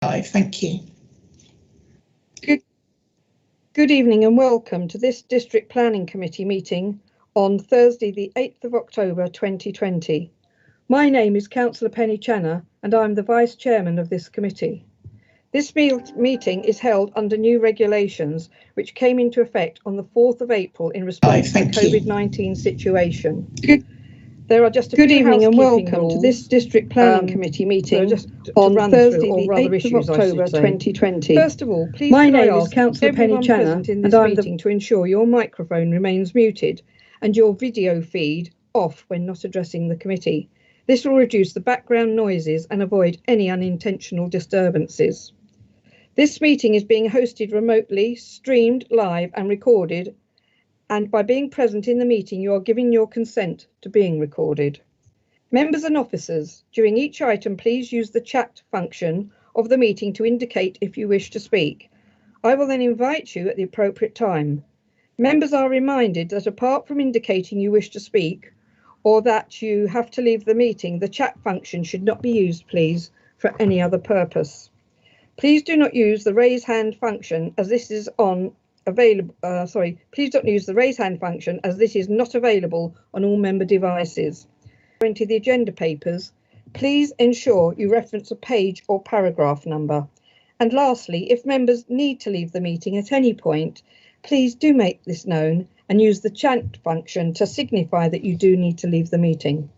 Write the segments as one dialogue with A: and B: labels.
A: Thank you.
B: Good evening and welcome to this District Planning Committee meeting on Thursday the 8th of October 2020. My name is Councillor Penny Channer and I'm the Vice Chairman of this committee. This meeting is held under new regulations which came into effect on the 4th of April in response to the COVID-19 situation. There are just a
C: Good
B: few
C: evening and
B: housekeeping
C: welcome
B: rules,
C: to this District Planning Committee meeting on Thursday the 8th of October 2020.
B: First of all, please
C: My
B: could I
C: name is
B: ask
C: Councillor Penny
B: everyone
C: Channer
B: present in this
C: and I'm
B: meeting to ensure your microphone remains muted and your video feed off when not addressing the committee. This will reduce the background noises and avoid any unintentional disturbances. This meeting is being hosted remotely, streamed live and recorded, and by being present in the meeting you are giving your consent to being recorded. Members and officers, during each item please use the chat function of the meeting to indicate if you wish to speak. I will then invite you at the appropriate time. Members are reminded that apart from indicating you wish to speak or that you have to leave the meeting, the chat function should not be used, please, for any other purpose. Please do not use the raise hand function as this is please don't use the raise hand function as this is not available on all member devices. Into the agenda papers, please ensure you reference a page or paragraph number. And lastly, if members need to leave the meeting at any point, please do make this known and use the chat function to signify that you do need to leave the meeting.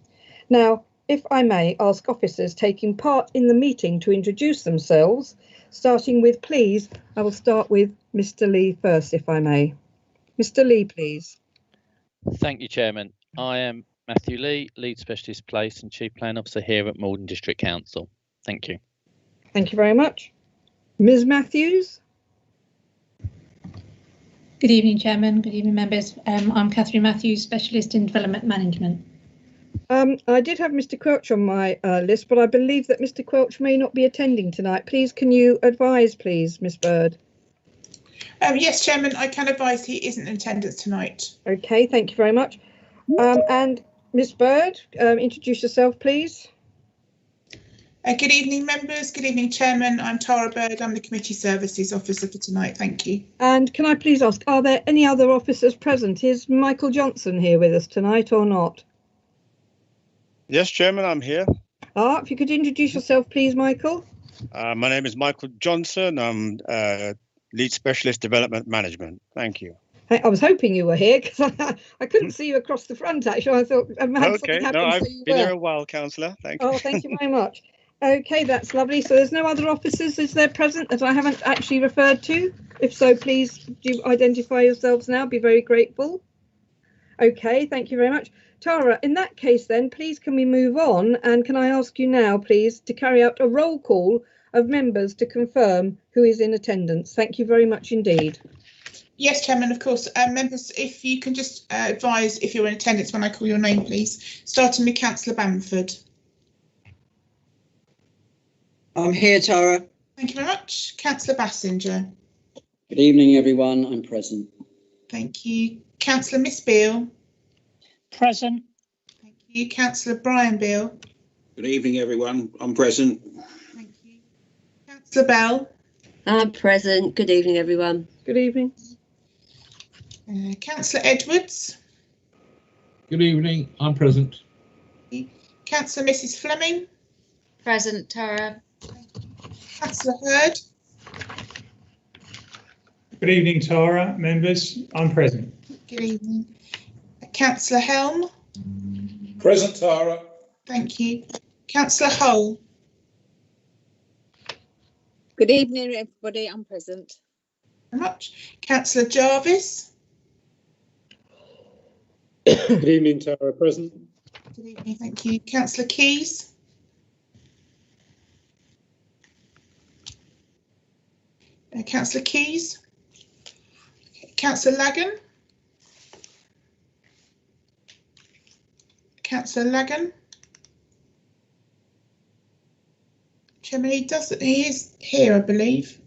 B: Now, if I may ask officers taking part in the meeting to introduce themselves, starting with, please, I will start with Mr. Lee first, if I may. Mr. Lee, please.
D: Thank you, Chairman. I am Matthew Lee, Lead Specialist Place and Chief Plan Officer here at Malden District Council. Thank you.
B: Thank you very much. Ms. Matthews.
E: Good evening, Chairman. Good evening, members. I'm Catherine Matthews, Specialist in Development Management.
B: I did have Mr. Quelch on my list, but I believe that Mr. Quelch may not be attending tonight. Please, can you advise, please, Ms. Bird?
A: Yes, Chairman, I can advise he isn't in attendance tonight.
B: Okay, thank you very much. And Ms. Bird, introduce yourself, please.
A: Good evening, members. Good evening, Chairman. I'm Tara Bird. I'm the Committee Services Officer for tonight. Thank you. And can I please ask, are there any other officers present? Is Michael Johnson here with us tonight or not?
F: Yes, Chairman, I'm here.
B: If you could introduce yourself, please, Michael.
F: My name is Michael Johnson. I'm Lead Specialist Development Management. Thank you.
B: I was hoping you were here because I couldn't see you across the front, actually. I thought I had something happen.
F: No, I've been here a while, Councillor. Thank you.
B: Oh, thank you very much. Okay, that's lovely. So there's no other officers, is there, present that I haven't actually referred to? If so, please do identify yourselves now. Be very grateful. Okay, thank you very much. Tara, in that case then, please can we move on, and can I ask you now, please, to carry out a roll call of members to confirm who is in attendance. Thank you very much indeed.
A: Yes, Chairman, of course. Members, if you can just advise if you're in attendance when I call your name, please. Starting with Councillor Bamford.
G: I'm here, Tara.
A: Thank you very much. Councillor Bassinger.
G: Good evening, everyone. I'm present.
A: Thank you. Councillor Miss Beale.
H: Present.
A: Thank you. Councillor Brian Beale.
I: Good evening, everyone. I'm present.
A: Thank you. Councillor Bell.
J: I'm present. Good evening, everyone.
B: Good evening.
A: Councillor Edwards.
K: Good evening. I'm present.
A: Councillor Mrs Fleming.
L: Present, Tara.
A: Councillor Hurd.
M: Good evening, Tara. Members, I'm present.
A: Good evening. Councillor Helm.
I: Present, Tara.
A: Thank you. Councillor Hull.
N: Good evening, everybody. I'm present.
A: Very much. Councillor Jarvis.
O: Good evening, Tara. Present.
A: Good evening. Thank you. Councillor Keys. Councillor Keys. Councillor Lagan. Councillor Lagan. Chairman, he is here, I believe.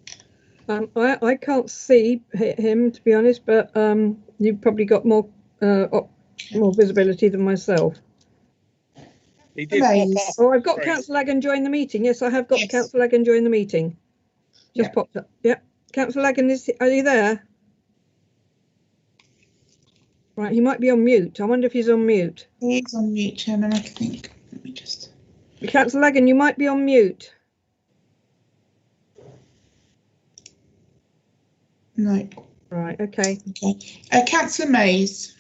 B: I can't see him, to be honest, but you've probably got more visibility than myself.
F: He did
B: Oh, I've got Councillor Lagan join the meeting. Yes, I have got Councillor Lagan join the meeting. Just popped up. Yep. Councillor Lagan, are you there? Right, he might be on mute. I wonder if he's on mute.
A: He is on mute, Chairman, I think. Let me just...
B: Councillor Lagan, you might be on mute.
A: No.
B: Right, okay.
A: Okay. Councillor Mays.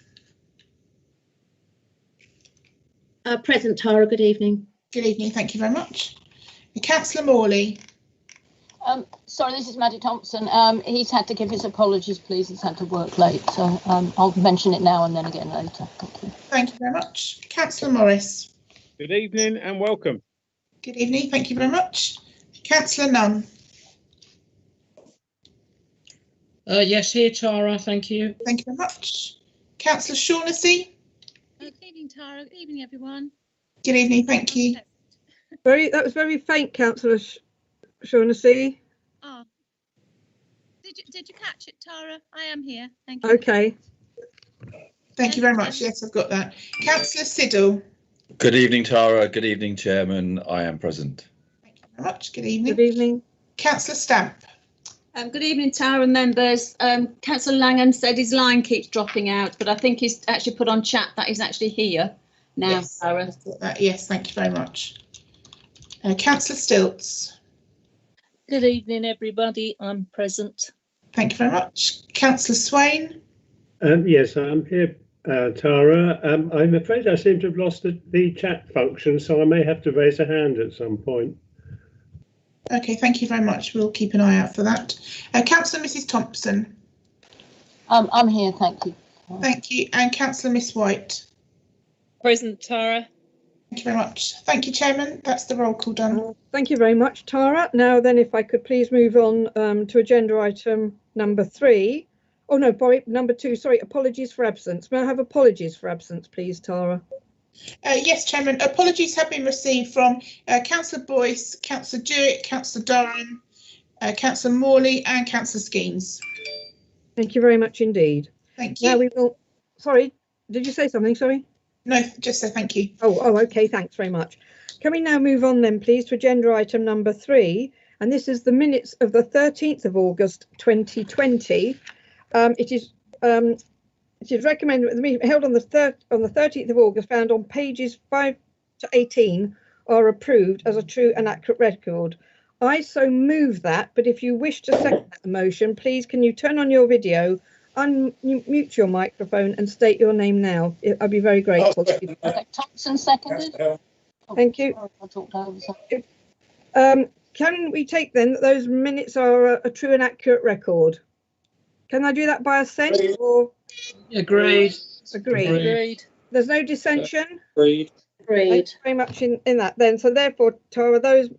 J: Present, Tara. Good evening.
A: Good evening, thank you very much. Councillor Morley.
P: Sorry, this is Maddie Thompson. He's had to give his apologies, please. He's had to work late, so I'll mention it now and then again later. Thank you.
A: Thank you very much. Councillor Morris.
O: Good evening and welcome.
A: Good evening, thank you very much. Councillor Nunn.
H: Yes, here, Tara. Thank you.
A: Thank you very much. Councillor Shaughnessy.
Q: Good evening, Tara. Good evening, everyone.
A: Good evening, thank you.
B: That was very faint, Councillor Shaughnessy.
Q: Oh. Did you catch it, Tara? I am here. Thank you.
B: Okay.
A: Thank you very much. Yes, I've got that. Councillor Siddle.
R: Good evening, Tara. Good evening, Chairman. I am present.
A: Thank you very much. Good evening.
B: Good evening.
A: Councillor Stamp.
S: Good evening, Tara members. Councillor Langan said his line keeps dropping out, but I think he's actually put on chat that he's actually here now,
A: yes,
S: Tara.
A: Yes, thank you very much. Councillor Stilts.
H: Good evening, everybody. I'm present.
A: Thank you very much. Councillor Swain.
O: Yes, I'm here, Tara. I'm afraid I seem to have lost the chat function, so I may have to raise a hand at some point.
A: Okay, thank you very much. We'll keep an eye out for that. Councillor Mrs Thompson.
P: I'm here, thank you.
A: Thank you. And Councillor Miss White.
T: Present, Tara.
A: Thank you very much. Thank you, Chairman. That's the roll call done.
B: Thank you very much, Tara. Now then, if I could please move on to agenda item number 3. Oh no, number 2. Sorry, apologies for absence. May I have apologies for absence, please, Tara?
A: Yes, Chairman. Apologies have been received from Councillor Boyce, Councillor Jewett, Councillor Durham, Councillor Morley and Councillor Skeens.
B: Thank you very much indeed.
A: Thank you.
B: Now we will... Sorry, did you say something? Sorry?
A: No, just say thank you.
B: Oh, okay. Thanks very much. Can we now move on then, please, to agenda item number 3? And this is the minutes of the 13th of August 2020. It is recommended that the meeting held on the 13th of August, found on pages 5 to 18, are approved as a true and accurate record. I so move that, but if you wish to second that motion, please can you turn on your video, unmute your microphone and state your name now. I'd be very grateful.
P: Thompson seconded.
B: Thank you. Can we take then that those minutes are a true and accurate record? Can I do that by assent or?
H: Agreed.
B: Agreed. There's no dissension?
O: Agreed.
B: Thank you very much in that then. So therefore, Tara, those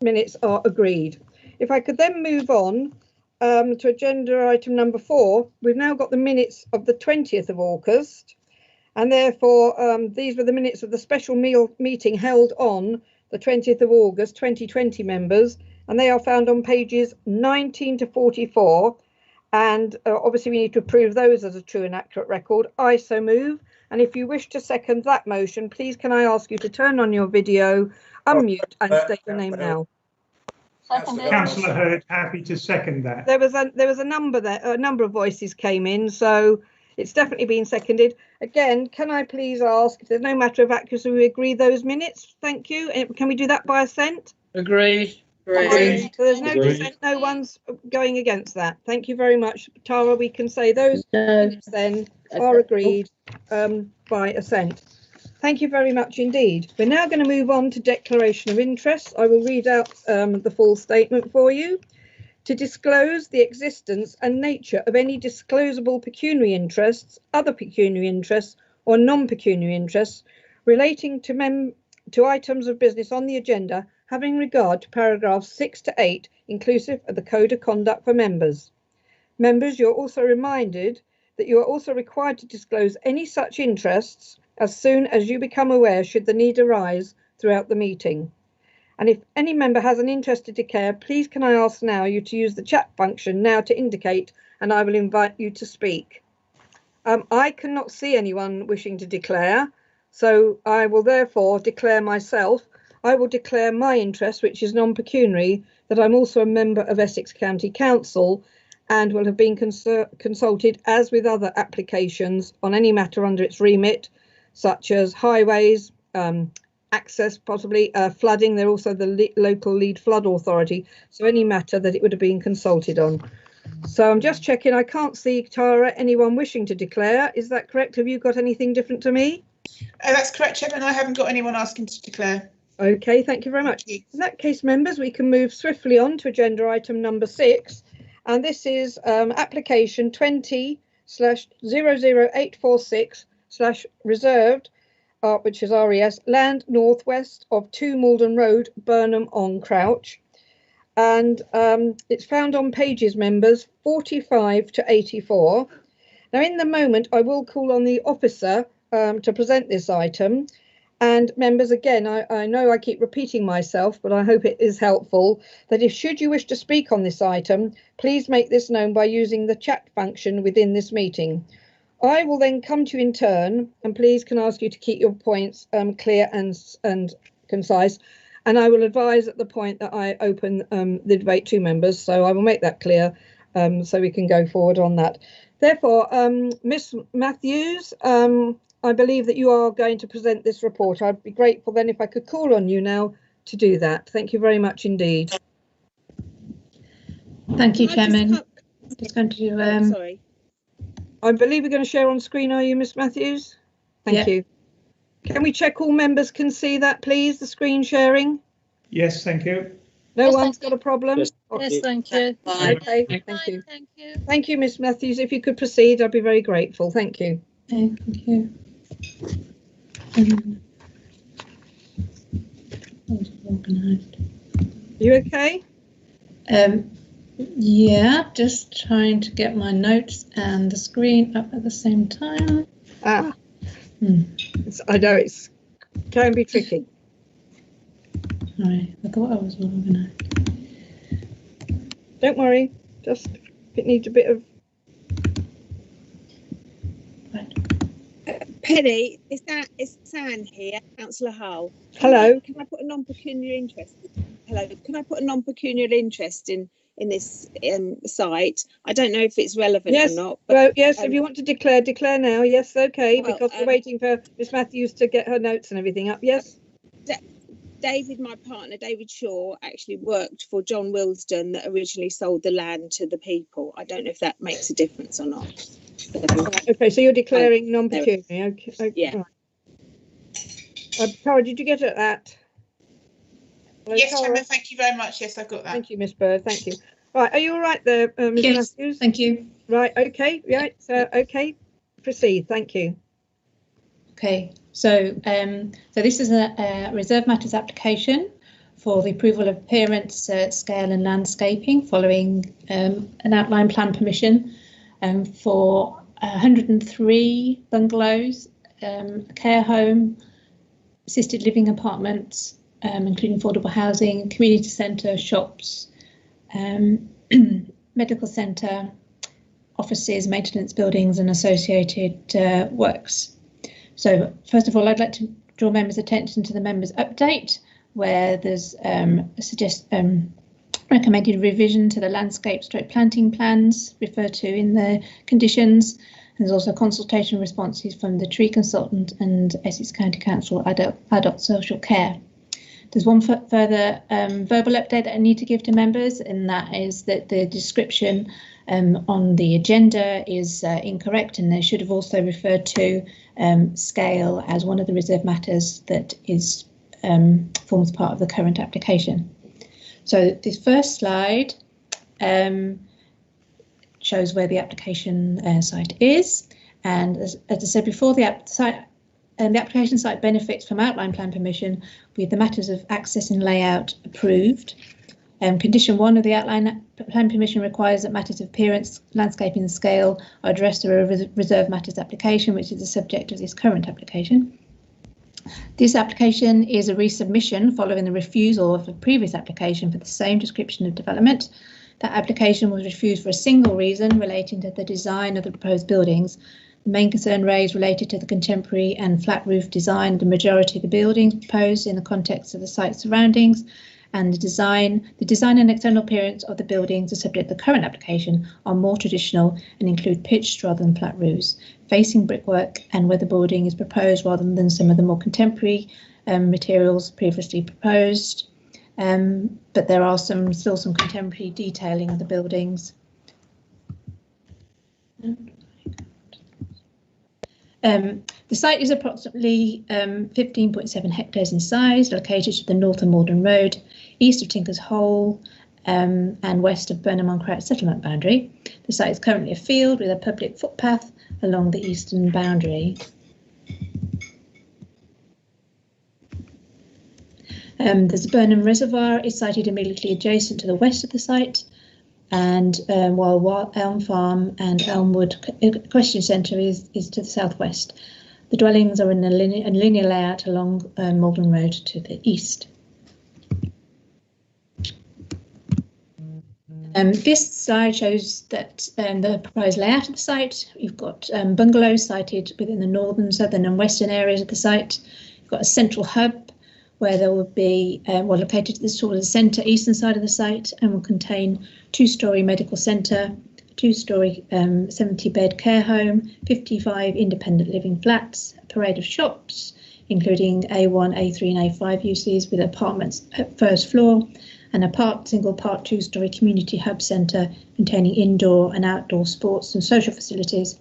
B: minutes are agreed. If I could then move on to agenda item number 4, we've now got the minutes of the 20th of August, and therefore these were the minutes of the special meeting held on the 20th of August 2020, members, and they are found on pages 19 to 44. And obviously we need to approve those as a true and accurate record. I so move. And if you wish to second that motion, please can I ask you to turn on your video, unmute and state your name now.
M: Councillor Hurd, happy to second that.
B: There was a number there, a number of voices came in, so it's definitely been seconded. Again, can I please ask, if there's no matter of accuracy, we agree those minutes? Thank you. Can we do that by assent?
H: Agreed.
B: So there's no dissent, no one's going against that. Thank you very much, Tara. We can say those minutes then are agreed by assent. Thank you very much indeed. We're now going to move on to declaration of interest. I will read out the full statement for you. To disclose the existence and nature of any disclosable pecuniary interests, other pecuniary interests or non-pecuniary interests relating to items of business on the agenda having regard to paragraphs 6 to 8, inclusive of the Code of Conduct for members. Members, you're also reminded that you are also required to disclose any such interests as soon as you become aware should the need arise throughout the meeting. And if any member has an interest to declare, please can I ask now you to use the chat function now to indicate, and I will invite you to speak. I cannot see anyone wishing to declare, so I will therefore declare myself. I will declare my interest, which is non-pecuniary, that I'm also a member of Essex County Council and will have been consulted, as with other applications, on any matter under its remit, such as highways, access, possibly flooding. They're also the local lead flood authority, so any matter that it would have been consulted on. So I'm just checking. I can't see, Tara, anyone wishing to declare. Is that correct? Have you got anything different to me?
A: That's correct, Chairman. I haven't got anyone asking to declare.
B: Okay, thank you very much. In that case, members, we can move swiftly on to agenda item number 6. And this is application 20/00846/reserved, which is RES, land northwest of 2 Malden Road, Burnham on Crouch. And it's found on pages, members, 45 to 84. Now, in the moment, I will call on the officer to present this item. And members, again, I know I keep repeating myself, but I hope it is helpful that if should you wish to speak on this item, please make this known by using the chat function within this meeting. I will then come to you in turn, and please can ask you to keep your points clear and concise. And I will advise at the point that I open the debate to members, so I will make that clear so we can go forward on that. Therefore, Miss Matthews, I believe that you are going to present this report. I'd be grateful then if I could call on you now to do that. Thank you very much indeed.
E: Thank you, Chairman. Just going to,
N: sorry.
B: I believe we're going to share on screen, are you, Miss Matthews? Thank you. Can we check all members can see that, please, the screen sharing?
M: Yes, thank you.
B: No one's got a problem?
H: Yes, thank you.
B: Okay, thank you. Thank you, Miss Matthews. If you could proceed, I'd be very grateful. Thank you.
E: Thank you.
B: You okay?
E: Yeah, just trying to get my notes and the screen up at the same time.
B: I know it can be tricky.
E: Right, I thought I was organised.
B: Don't worry, just if it needs a bit of.
N: Penny, is San here, Councillor Hull?
B: Hello.
N: Can I put a non-pecuniary interest? Hello. Can I put a non-pecuniary interest in this site? I don't know if it's relevant or not. But,
B: well, yes. If you want to declare now. Yes, okay. Well, because we're waiting for Miss Matthews to get her notes and everything up. Yes.
N: David, my partner, David Shaw, actually worked for John Wilsden that originally sold the land to the people. I don't know if that makes a difference or not.
B: Okay, so you're declaring non-pecuniary. Okay.
N: Yeah.
B: Right. Tara, did you get at that?
A: Hello, yes, Chairman, thank you very much. Yes, I've got that.
B: Thank you, Miss Bird. Thank you. Right, are you all right there, Ms. Matthews?
E: Thank you.
B: Right, okay, right, okay. Proceed, thank you.
E: Okay, so this is a reserve matters application for the approval of appearance, scale and landscaping following an outline plan permission for 103 bungalows, a care home, assisted living apartments, including affordable housing, community centre, shops, medical centre, offices, maintenance buildings and associated works. So first of all, I'd like to draw members' attention to the members' update, where there's recommended revision to the landscape/planting plans referred to in the conditions. There's also consultation responses from the tree consultant and Essex County Council Adult Social Care. There's one further verbal update that I need to give to members, and that is that the description on the agenda is incorrect, and they should have also referred to scale as one of the reserve matters that is forms part of the current application. So this first slide shows where the application site is, and as I said before, the application site benefits from outline plan permission with the matters of access and layout approved. Condition 1 of the outline plan permission requires that matters of appearance, landscaping and scale are addressed through a reserve matters application, which is the subject of this current application. This application is a resubmission following the refusal of a previous application for the same description of development. That application was refused for a single reason relating to the design of the proposed buildings. The main concern raised related to the contemporary and flat roof design of the majority of the buildings proposed in the context of the site surroundings, and the design and external appearance of the buildings are subject to the current application are more traditional and include pitched rather than flat roofs, facing brickwork, and weatherboarding is proposed rather than some of the more contemporary materials previously proposed. But there are still some contemporary detailing of the buildings. The site is approximately 15.7 hectares in size, located to the north of Malden Road, east of Tinkers Hole, and west of Burnham-on-Crouch settlement boundary. The site is currently a field with a public footpath along the eastern boundary. There's a Burnham Reservoir is sited immediately adjacent to the west of the site, and while Elm Farm and Elmwood Equestrian Centre is to the southwest. The dwellings are in a linear layout along Malden Road to the east. This slide shows that the proposed layout of the site. You've got bungalows sited within the northern, southern and western areas of the site. You've got a central hub where there will be, located towards the centre eastern side of the site, and will contain 2-storey medical centre, 2-storey 70-bed care home, 55 independent living flats, a parade of shops, including A1, A3 and A5 uses with apartments at first floor, and a single part 2-storey community hub centre containing indoor and outdoor sports and social facilities.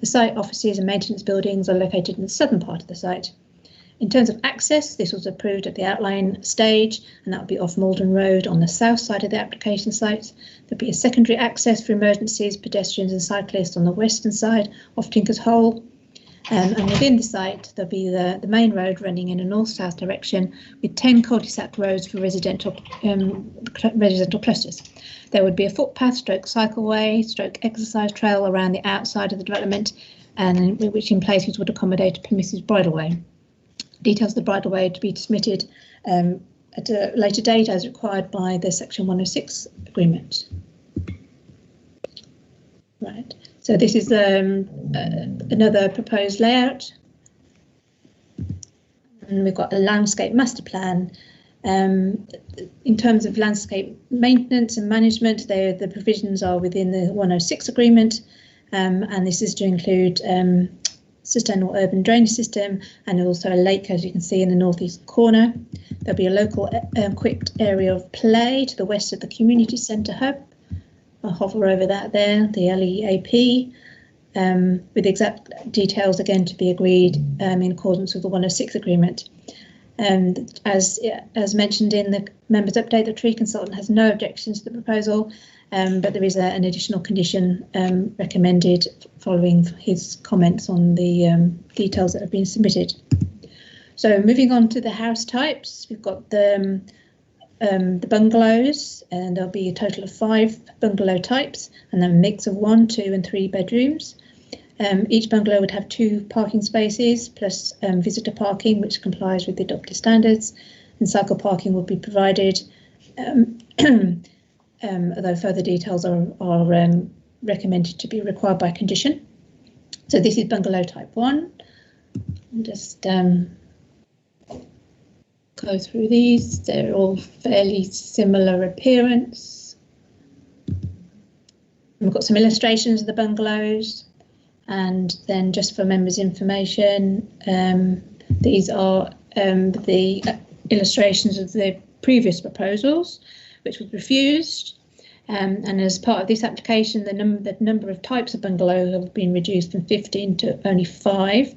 E: The site offices and maintenance buildings are located in the southern part of the site. In terms of access, this was approved at the outline stage, and that will be off Malden Road on the south side of the application site. There'll be a secondary access for emergencies, pedestrians and cyclists on the western side off Tinkers Hole. And within the site, there'll be the main road running in a north-south direction with 10 cul-de-sac roads for residential clusters. There would be a footpath, stroke cycleway, stroke exercise trail around the outside of the development, and which in places would accommodate a permissive bridleway. Details of the bridleway to be submitted at a later date as required by the Section 106 agreement. Right, so this is another proposed layout. And we've got a landscape master plan. In terms of landscape maintenance and management, the provisions are within the 106 agreement, and this is to include sustainable urban drainage system and also a lake, as you can see in the northeast corner. There'll be a local equipped area of play to the west of the community centre hub. I'll hover over that there, the LEAP, with exact details again to be agreed in accordance with the 106 agreement. As mentioned in the members' update, the tree consultant has no objections to the proposal, but there is an additional condition recommended following his comments on the details that have been submitted. So moving on to the house types, we've got the bungalows, and there'll be a total of 5 bungalow types, and then a mix of 1, 2 and 3 bedrooms. Each bungalow would have 2 parking spaces plus visitor parking, which complies with the adopted standards, and cycle parking will be provided, although further details are recommended to be required by condition. So this is bungalow type 1. I'll just go through these. They're all fairly similar appearance. We've got some illustrations of the bungalows. And then just for members' information, these are the illustrations of the previous proposals, which was refused. And as part of this application, the number of types of bungalow have been reduced from 15 to only 5,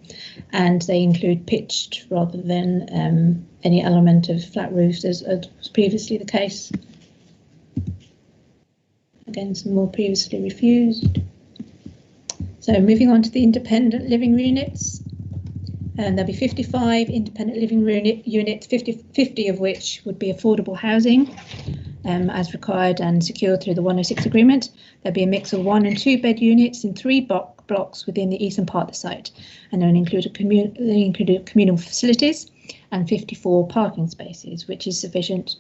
E: and they include pitched rather than any element of flat roofs, as was previously the case. Again, some more previously refused. So moving on to the independent living units, and there'll be 55 independent living units, 50 of which would be affordable housing as required and secured through the 106 agreement. There'll be a mix of 1 and 2 bed units in 3 blocks within the eastern part of the site, and they'll include communal facilities and 54 parking spaces, which is sufficient.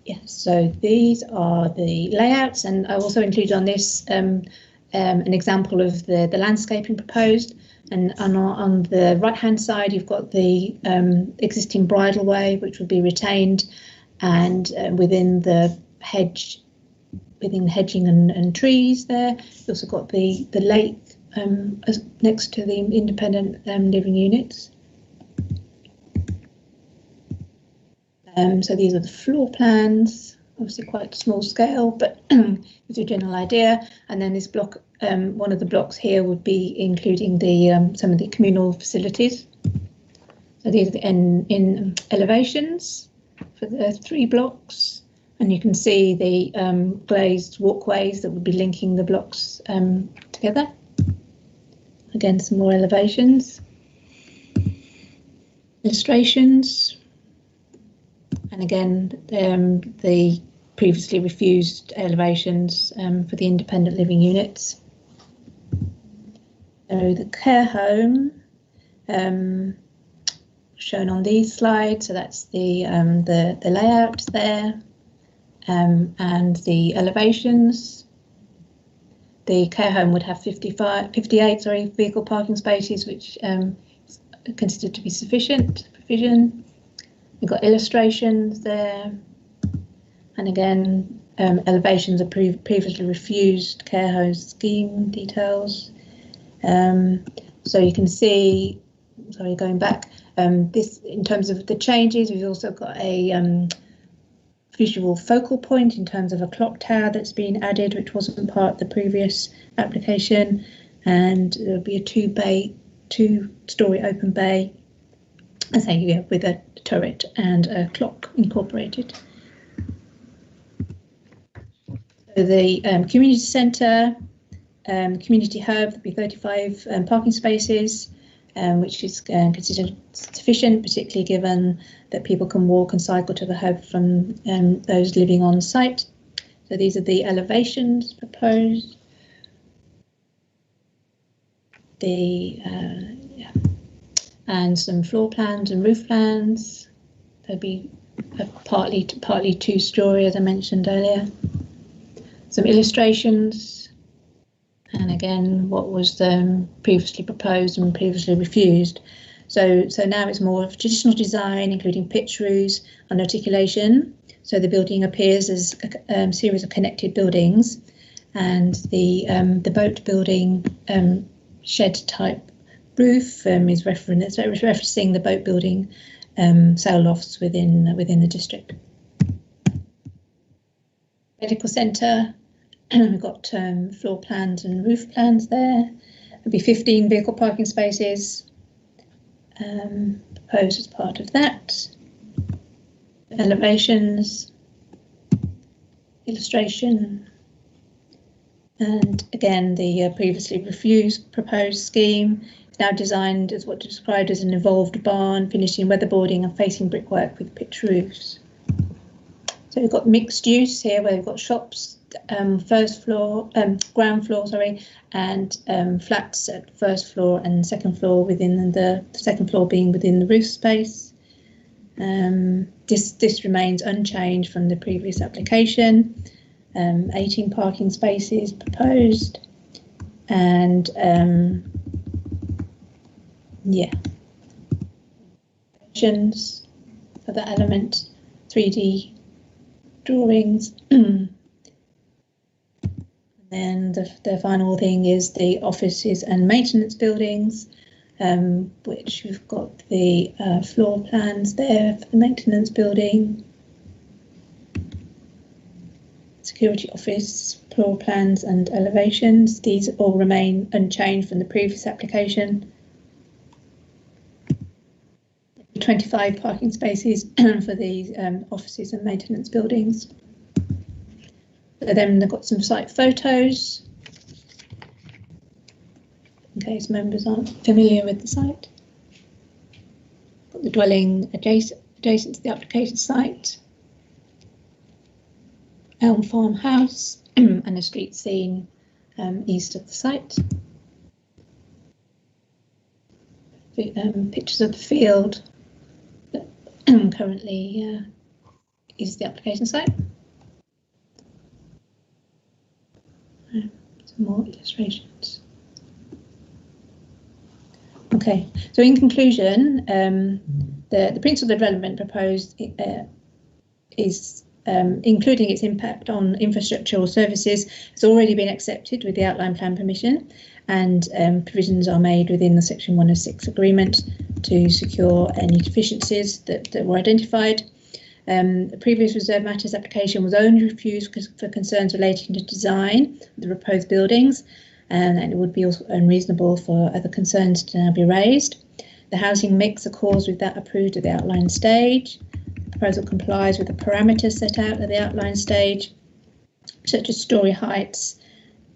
E: Yes, so these are the layouts, and I also include on this an example of the landscaping proposed, And on the right-hand side, you've got the existing bridleway, which would be retained, and within the hedge, within hedging and trees there, you've also got the lake next to the independent living units. So these are the floor plans, obviously quite small scale, but gives you a general idea. And then this block, one of the blocks here would be including the some of the communal facilities. So these are in elevations for the 3 blocks, and you can see the glazed walkways that would be linking the blocks together. Again, some more elevations, illustrations. And again, the previously refused elevations for the independent living units. So the care home shown on these slides. So that's the layout there and the elevations. The care home would have 58 vehicle parking spaces, which is considered to be sufficient provision. We've got illustrations there, and again, elevations of previously refused care home scheme details. So you can see, sorry, going back, this in terms of the changes, we've also got a visual focal point in terms of a clock tower that's been added, which wasn't part of the previous application, and there'll be a 2-story open bay, I say, yeah, with a turret and a clock incorporated. So the community centre, community hub, there'll be 35 parking spaces, which is considered sufficient, particularly given that people can walk and cycle to the hub from those living on site. So these are the elevations proposed. And some floor plans and roof plans. There'll be partly 2-story, as I mentioned earlier. Some illustrations, and again, what was previously proposed and previously refused. So now it's more of traditional design, including pitch roofs and articulation. So the building appears as a series of connected buildings, and the boat building shed type roof is referencing the boat building sail lofts within the district. Medical centre, we've got floor plans and roof plans there. There'll be 15 vehicle parking spaces proposed as part of that. Elevations, illustration, and again the previously refused proposed scheme is now designed as what is described as an evolved barn, finished in weatherboarding and facing brickwork with pitch roofs. So we've got mixed use here, where we've got shops, ground floor, sorry, and flats at first floor and second floor, within the second floor being within the roof space. This remains unchanged from the previous application. 18 parking spaces proposed, and yeah, for the element 3D drawings. Then the final thing is the offices and maintenance buildings, which we've got the floor plans there for the maintenance building, security office, floor plans and elevations. These all remain unchanged from the previous application. 25 parking spaces for the offices and maintenance buildings. Then they've got some site photos, in case members aren't familiar with the site. Got the dwelling adjacent to the application site, Elm Farmhouse, and a street scene east of the site. Pictures of the field that currently is the application site. Some more illustrations. Okay, so in conclusion, the principle of development proposed is including its impact on infrastructure or services has already been accepted with the outline plan permission, and provisions are made within the Section 106 agreement to secure any deficiencies that were identified. The previous reserved matters application was only refused for concerns relating to design of the proposed buildings, and it would be also unreasonable for other concerns to now be raised. The housing mix accords with that approved at the outline stage. The proposal complies with the parameters set out at the outline stage, such as storey heights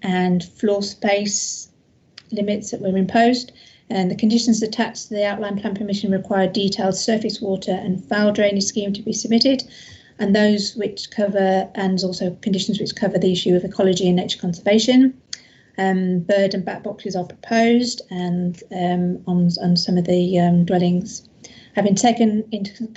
E: and floor space limits that were imposed. And the conditions attached to the outline plan permission require detailed surface water and foul drainage scheme to be submitted, and those which cover, and also conditions which cover the issue of ecology and nature conservation. Bird and bat boxes are proposed, and on some of the dwellings. Having taken into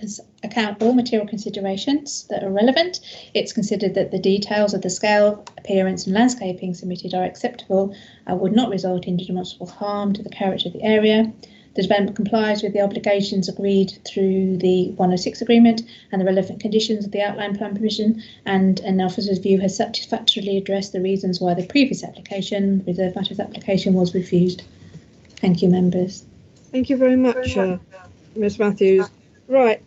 E: account all material considerations that are relevant, it's considered that the details of the scale, appearance and landscaping submitted are acceptable and would not result in demonstrable harm to the character of the area. The development complies with the obligations agreed through the 106 agreement and the relevant conditions of the outline plan permission, and an officer's view has satisfactorily addressed the reasons why the previous application, reserved matters application, was refused. Thank you, members.
B: Thank you very much, Ms Matthews. Right,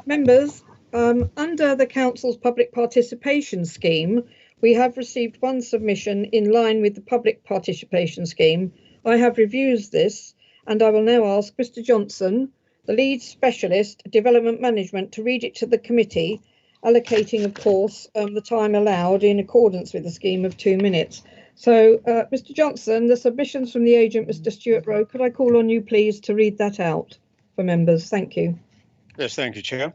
B: members, under the Council's public participation scheme, we have received one submission in line with the public participation scheme. I have reviewed this, and I will now ask Mr Johnson, the lead specialist, development management, to read it to the committee, allocating, of course, the time allowed in accordance with the scheme of 2 minutes. So, Mr Johnson, the submissions from the agent, Mr Stuart Rowe, could I call on you, please, to read that out for members? Thank you.
F: Yes, thank you, Chair.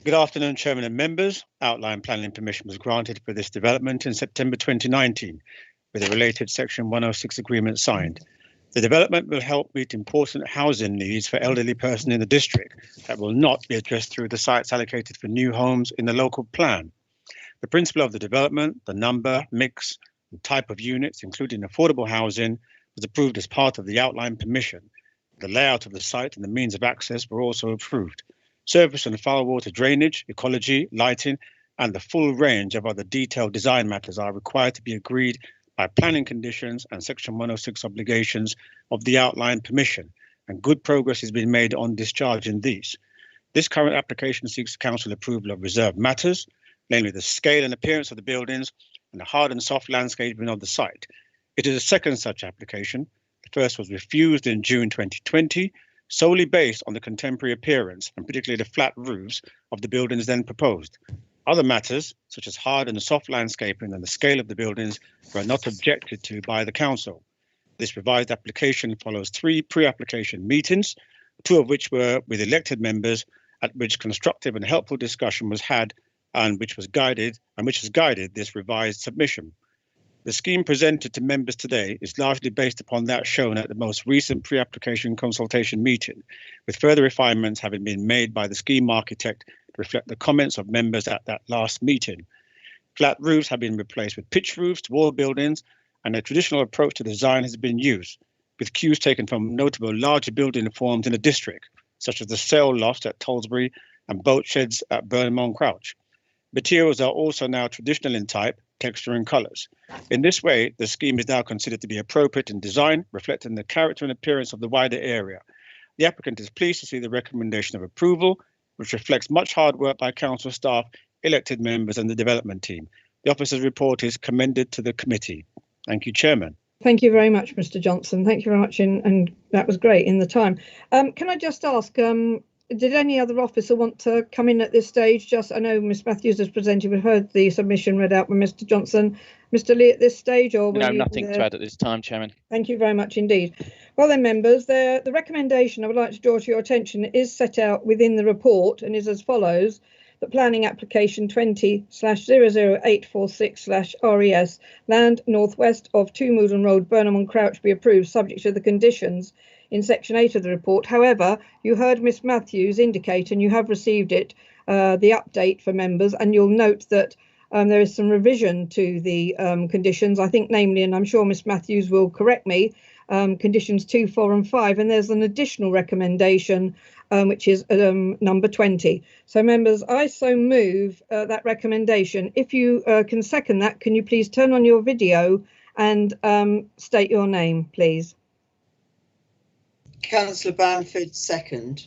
F: Good afternoon, Chairman and members. Outline planning permission was granted for this development in September 2019, with a related Section 106 agreement signed. The development will help meet important housing needs for elderly persons in the district that will not be addressed through the sites allocated for new homes in the local plan. The principle of the development, the number, mix, and type of units, including affordable housing, was approved as part of the outline permission. The layout of the site and the means of access were also approved. Surface and foul water drainage, ecology, lighting, and the full range of other detailed design matters are required to be agreed by planning conditions and Section 106 obligations of the outline permission, and good progress has been made on discharging these. This current application seeks council approval of reserved matters, namely the scale and appearance of the buildings and the hard and soft landscaping of the site. It is a second such application. The first was refused in June 2020, solely based on the contemporary appearance and particularly the flat roofs of the buildings then proposed. Other matters, such as hard and soft landscaping and the scale of the buildings, were not objected to by the council. This revised application follows 3 pre-application meetings, 2 of which were with elected members, at which constructive and helpful discussion was had and which has guided this revised submission. The scheme presented to members today is largely based upon that shown at the most recent pre-application consultation meeting, with further refinements having been made by the scheme architect to reflect the comments of members at that last meeting. Flat roofs have been replaced with pitch roofs to all buildings, and a traditional approach to design has been used, with cues taken from notable larger building forms in the district, such as the sail loft at Tollsbury and boat sheds at Burnham on Crouch. Materials are also now traditional in type, texture and colours. In this way, the scheme is now considered to be appropriate in design, reflecting the character and appearance of the wider area. The applicant is pleased to see the recommendation of approval, which reflects much hard work by council staff, elected members and the development team. The officer's report is commended to the committee. Thank you, Chairman.
B: Thank you very much, Mr Johnson. Thank you very much, and that was great in the time. Can I just ask, did any other officer want to come in at this stage? I know Ms Matthews has presented, we've heard the submission read out by Mr Johnson. Mr Lee, at this stage? Or
D: no, nothing to add at this time, Chairman.
B: Thank you very much indeed. Well then, members, the recommendation I would like to draw to your attention is set out within the report and is as follows. The planning application 20/00846/RES, land northwest of 2 Moulden Road, Burnham on Crouch, be approved subject to the conditions in section 8 of the report. However, you heard Miss Matthews indicate, and you have received it, the update for members, and you'll note that there is some revision to the conditions, I think, namely, and I'm sure Miss Matthews will correct me, conditions 2, 4 and 5, and there's an additional recommendation which is number 20. So members, I so move that recommendation. If you can second that, can you please turn on your video and state your name, please?
G: Councillor Bamford, second.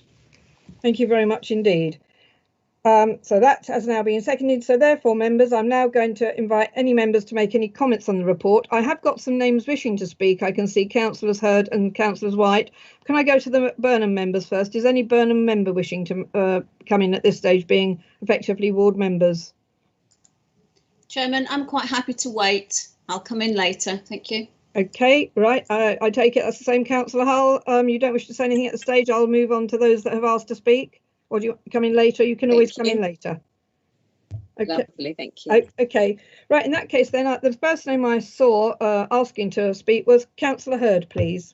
B: Thank you very much indeed. So that has now been seconded. So therefore, members, I'm now going to invite any members to make any comments on the report. I have got some names wishing to speak. I can see Councillors Hurd and Councillors White. Can I go to the Burnham members first? Is any Burnham member wishing to come in at this stage, being effectively ward members?
S: Chairman, I'm quite happy to wait. I'll come in later. Thank you.
B: Okay, right. I take it that's the same, Councillor Hull. You don't wish to say anything at the stage. I'll move on to those that have asked to speak. Or do you come in later? You can always come in later. Okay.
N: Lovely, thank you.
B: Okay, right. In that case, then the first name I saw asking to speak was Councillor Hurd, please.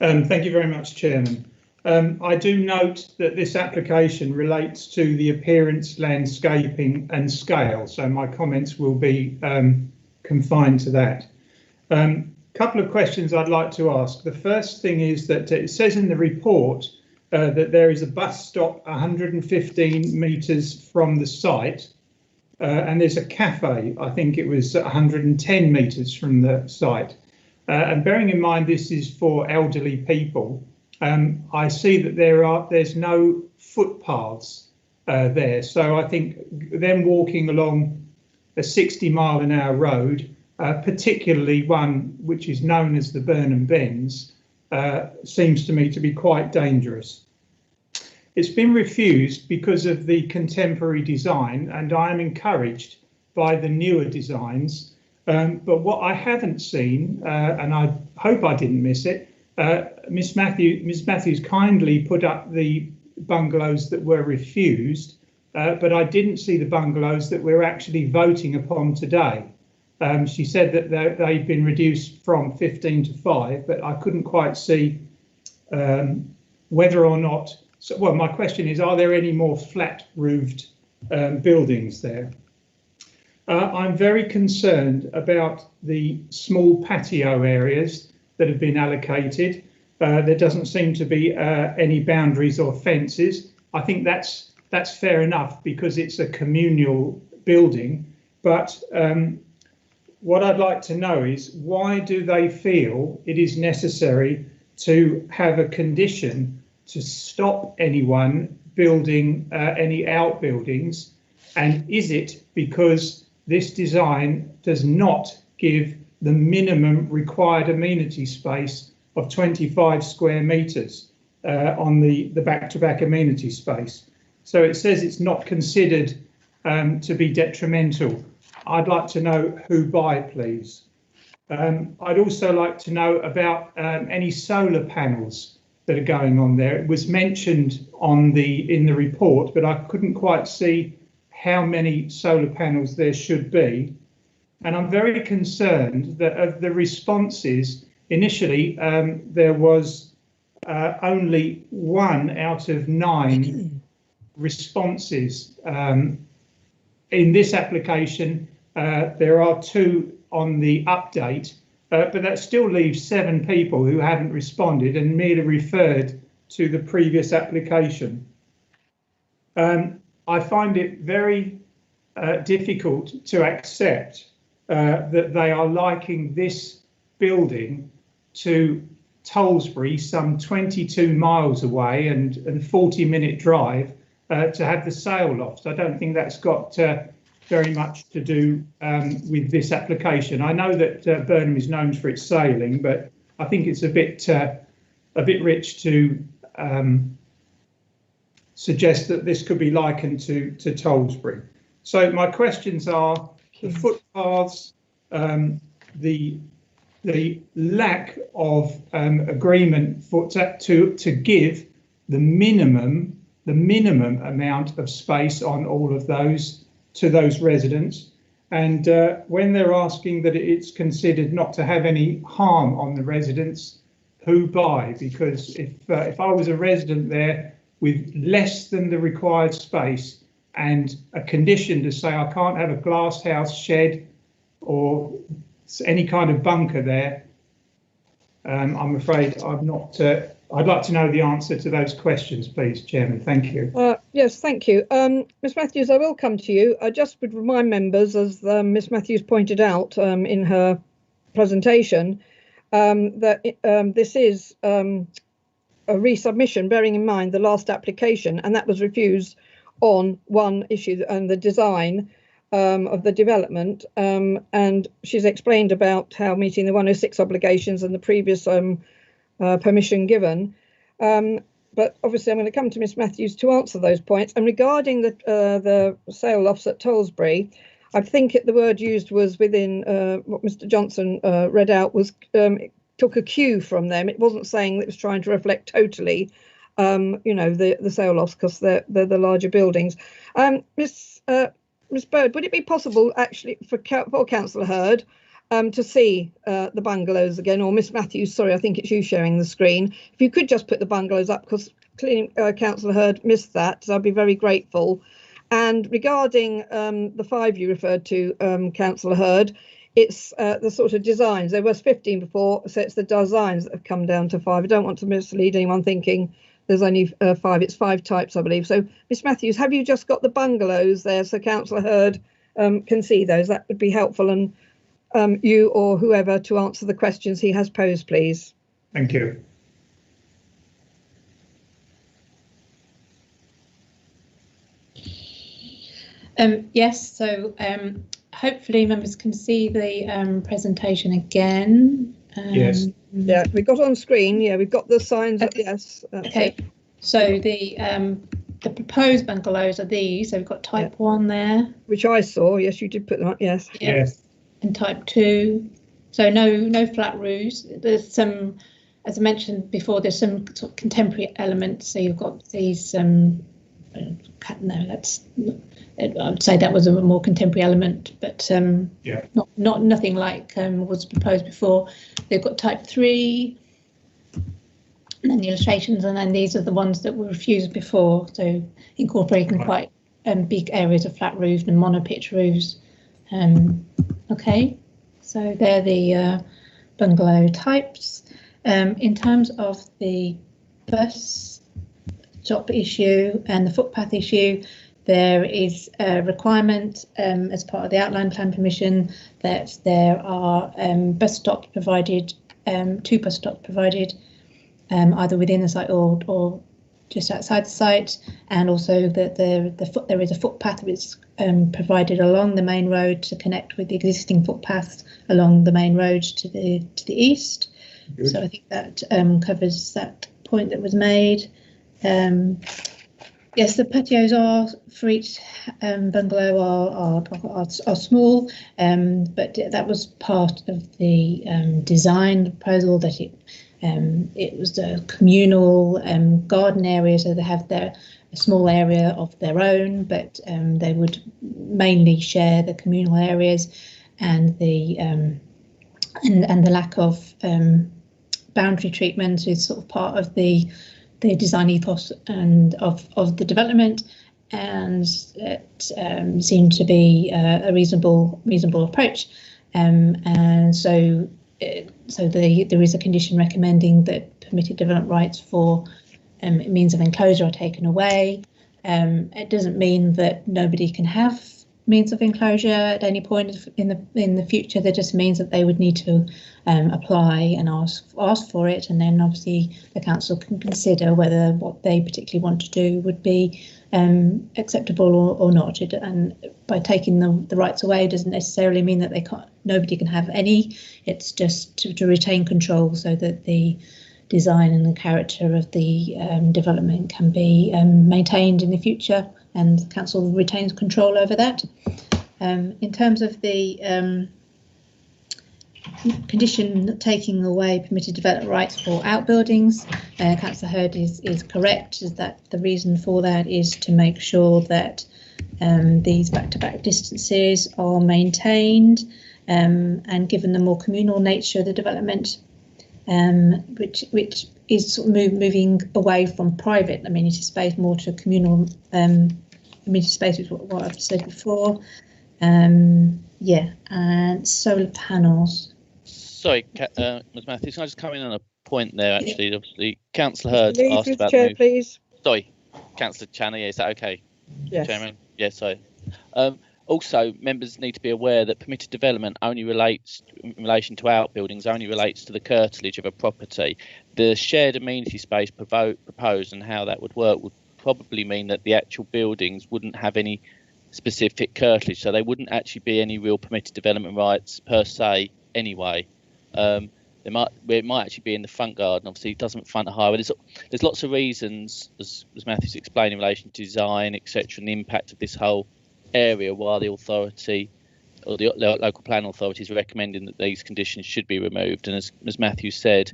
M: Thank you very much, Chairman. I do note that this application relates to the appearance, landscaping and scale, so my comments will be confined to that. Couple of questions I'd like to ask. The first thing is that it says in the report that there is a bus stop 115 metres from the site, and there's a cafe, I think it was 110 metres from the site. And bearing in mind this is for elderly people, I see that there's no footpaths there. So I think them walking along a 60-mile-an-hour road, particularly one which is known as the Burnham Bends, seems to me to be quite dangerous. It's been refused because of the contemporary design, and I am encouraged by the newer designs. But what I haven't seen, and I hope I didn't miss it, Miss Matthews kindly put up the bungalows that were refused, but I didn't see the bungalows that we're actually voting upon today. She said that they'd been reduced from 15 to 5, but I couldn't quite see whether or not. So, well, my question is, are there any more flat-roofed buildings there? I'm very concerned about the small patio areas that have been allocated. There doesn't seem to be any boundaries or fences. I think that's fair enough because it's a communal building, but what I'd like to know is why do they feel it is necessary to have a condition to stop anyone building any outbuildings, and is it because this design does not give the minimum required amenity space of 25 square metres on the back-to-back amenity space? So it says it's not considered to be detrimental. I'd like to know who by, please. I'd also like to know about any solar panels that are going on there. It was mentioned in the report, but I couldn't quite see how many solar panels there should be. And I'm very concerned that of the responses, initially there was only 1 out of 9 responses. In this application, there are 2 on the update, but that still leaves 7 people who haven't responded and merely referred to the previous application. I find it very difficult to accept that they are liking this building to Tollesbury, some 22 miles away and 40-minute drive, to have the sail loft. I don't think that's got very much to do with this application. I know that Burnham is known for its sailing, but I think it's a bit rich to suggest that this could be likened to Tollesbury. So my questions are the footpaths, the lack of agreement to give the minimum amount of space on all of those to those residents, and when they're asking that it's considered not to have any harm on the residents, who by? Because if I was a resident there with less than the required space and a condition to say I can't have a glass house, shed or any kind of bunker there, I'm afraid I'm not. I'd like to know the answer to those questions, please, Chairman. Thank you.
B: Yes, thank you. Ms Matthews, I will come to you. I just would remind members, as Ms Matthews pointed out in her presentation, that this is a resubmission, bearing in mind the last application, and that was refused on one issue and the design of the development. And she's explained about how meeting the 106 obligations and the previous permission given. But obviously I'm going to come to Ms Matthews to answer those points. And regarding the sale lofts at Tollsbury, I think the word used was within what Mr Johnson read out was took a cue from them. It wasn't saying that it was trying to reflect totally, the sale lofts, because they're the larger buildings. Ms Bird, would it be possible actually for Councillor Hurd to see the bungalows again, or Miss Matthews, sorry, I think it's you sharing the screen. If you could just put the bungalows up, because clearly Councillor Hurd missed that, so I'd be very grateful. And regarding the 5 you referred to, Councillor Hurd, it's the sort of designs. There was 15 before, so it's the designs that have come down to 5. I don't want to mislead anyone thinking there's only 5. It's 5 types, I believe. So, Miss Matthews, have you just got the bungalows there so Councillor Hurd can see those? That would be helpful. And you or whoever to answer the questions he has posed, please.
M: Thank you.
E: Yes, so hopefully members can see the presentation again.
M: Yes.
B: Yeah, we've got on screen. Yeah, we've got the signs.
E: Okay.
B: Yes.
E: Okay. So the proposed bungalows are these. So we've got type 1 there,
B: which I saw. Yes, you did put them up. Yes.
M: Yes.
E: And type 2. So no flat roofs. There's some, as I mentioned before, there's some sort of contemporary elements. So you've got these. No, that's. I would say that was a more contemporary element, but not nothing like was proposed before. They've got type 3, and then the illustrations, and then these are the ones that were refused before. So incorporating quite big areas of flat roofs and monopitch roofs. Okay, so they're the bungalow types. In terms of the bus stop issue and the footpath issue, there is a requirement as part of the outline plan permission that there are bus stops provided, 2 bus stops provided, either within the site or just outside the site, and also that there is a footpath which is provided along the main road to connect with the existing footpaths along the main road to the east. Good. So I think that covers that point that was made. Yes, the patios are for each bungalow are small, but that was part of the design proposal, that it was a communal garden area, so they have a small area of their own, but they would mainly share the communal areas, and the lack of boundary treatment is sort of part of the design ethos and of the development, and it seemed to be a reasonable approach, and so there is a condition recommending that permitted development rights for means of enclosure are taken away. It doesn't mean that nobody can have means of enclosure at any point in the future. That just means that they would need to apply and ask for it, and then obviously the council can consider whether what they particularly want to do would be acceptable or not. And by taking the rights away doesn't necessarily mean that nobody can have any. It's just to retain control so that the design and the character of the development can be maintained in the future, and the council retains control over that. In terms of the condition taking away permitted development rights for outbuildings, Councillor Hurd is correct, is that the reason for that is to make sure that these back-to-back distances are maintained, and given the more communal nature of the development, which is sort of moving away from private amenity space more to communal amenity space, is what I've said before. Yeah, and solar panels.
D: Sorry, Ms Matthews, can I just come in on a point there? Actually, obviously, Councillor Hurd
B: Lead
D: asked
B: with
D: about
B: chair, please.
D: Sorry, Councillor Channer. Yeah, is that okay?
B: Yes.
D: Chairman. Yes. Sorry. Also, members need to be aware that permitted development only relates, in relation to outbuildings, only relates to the curtilage of a property. The shared amenity space proposed and how that would work would probably mean that the actual buildings wouldn't have any specific curtilage, so they wouldn't actually be any real permitted development rights per se anyway. It might actually be in the front garden. Obviously, it doesn't front a highway. There's lots of reasons, as Matthew's explained, in relation to design, etc., and the impact of this whole area, while the authority or the local planning authority is recommending that these conditions should be removed. And as Matthew said,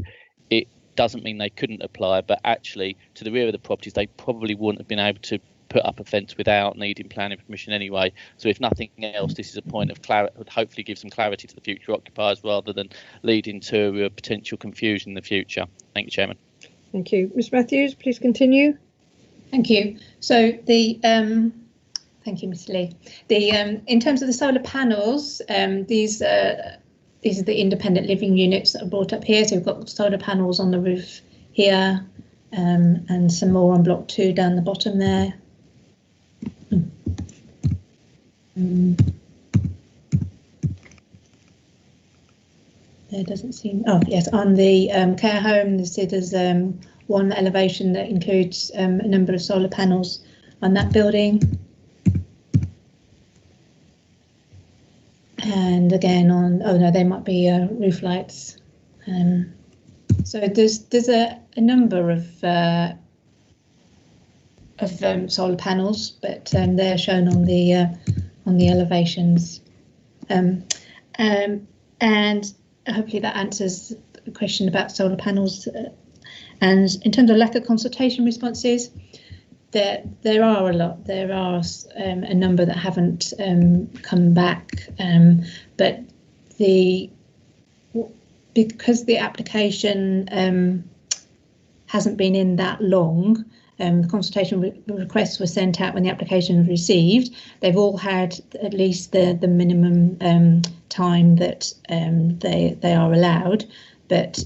D: it doesn't mean they couldn't apply, but actually to the rear of the properties, they probably wouldn't have been able to put up a fence without needing planning permission anyway. So if nothing else, this is a point of clarity, would hopefully give some clarity to the future occupiers rather than leading to potential confusion in the future. Thank you, Chairman.
B: Thank you. Ms Matthews, please continue.
E: Thank you. So the thank you, Mr. Lee. The in terms of the solar panels, these are the independent living units that are brought up here. So we've got solar panels on the roof here, and some more on block 2 down the bottom there. There doesn't seem. Oh yes, on the care home, there's one elevation that includes a number of solar panels on that building. And again on, oh no, they might be roof lights. So there's a number of solar panels, but they're shown on the elevations. And hopefully that answers the question about solar panels. And in terms of lack of consultation responses, there are a lot. There are a number that haven't come back, but because the application hasn't been in that long, the consultation requests were sent out when the application was received. They've all had at least the minimum time that they are allowed, but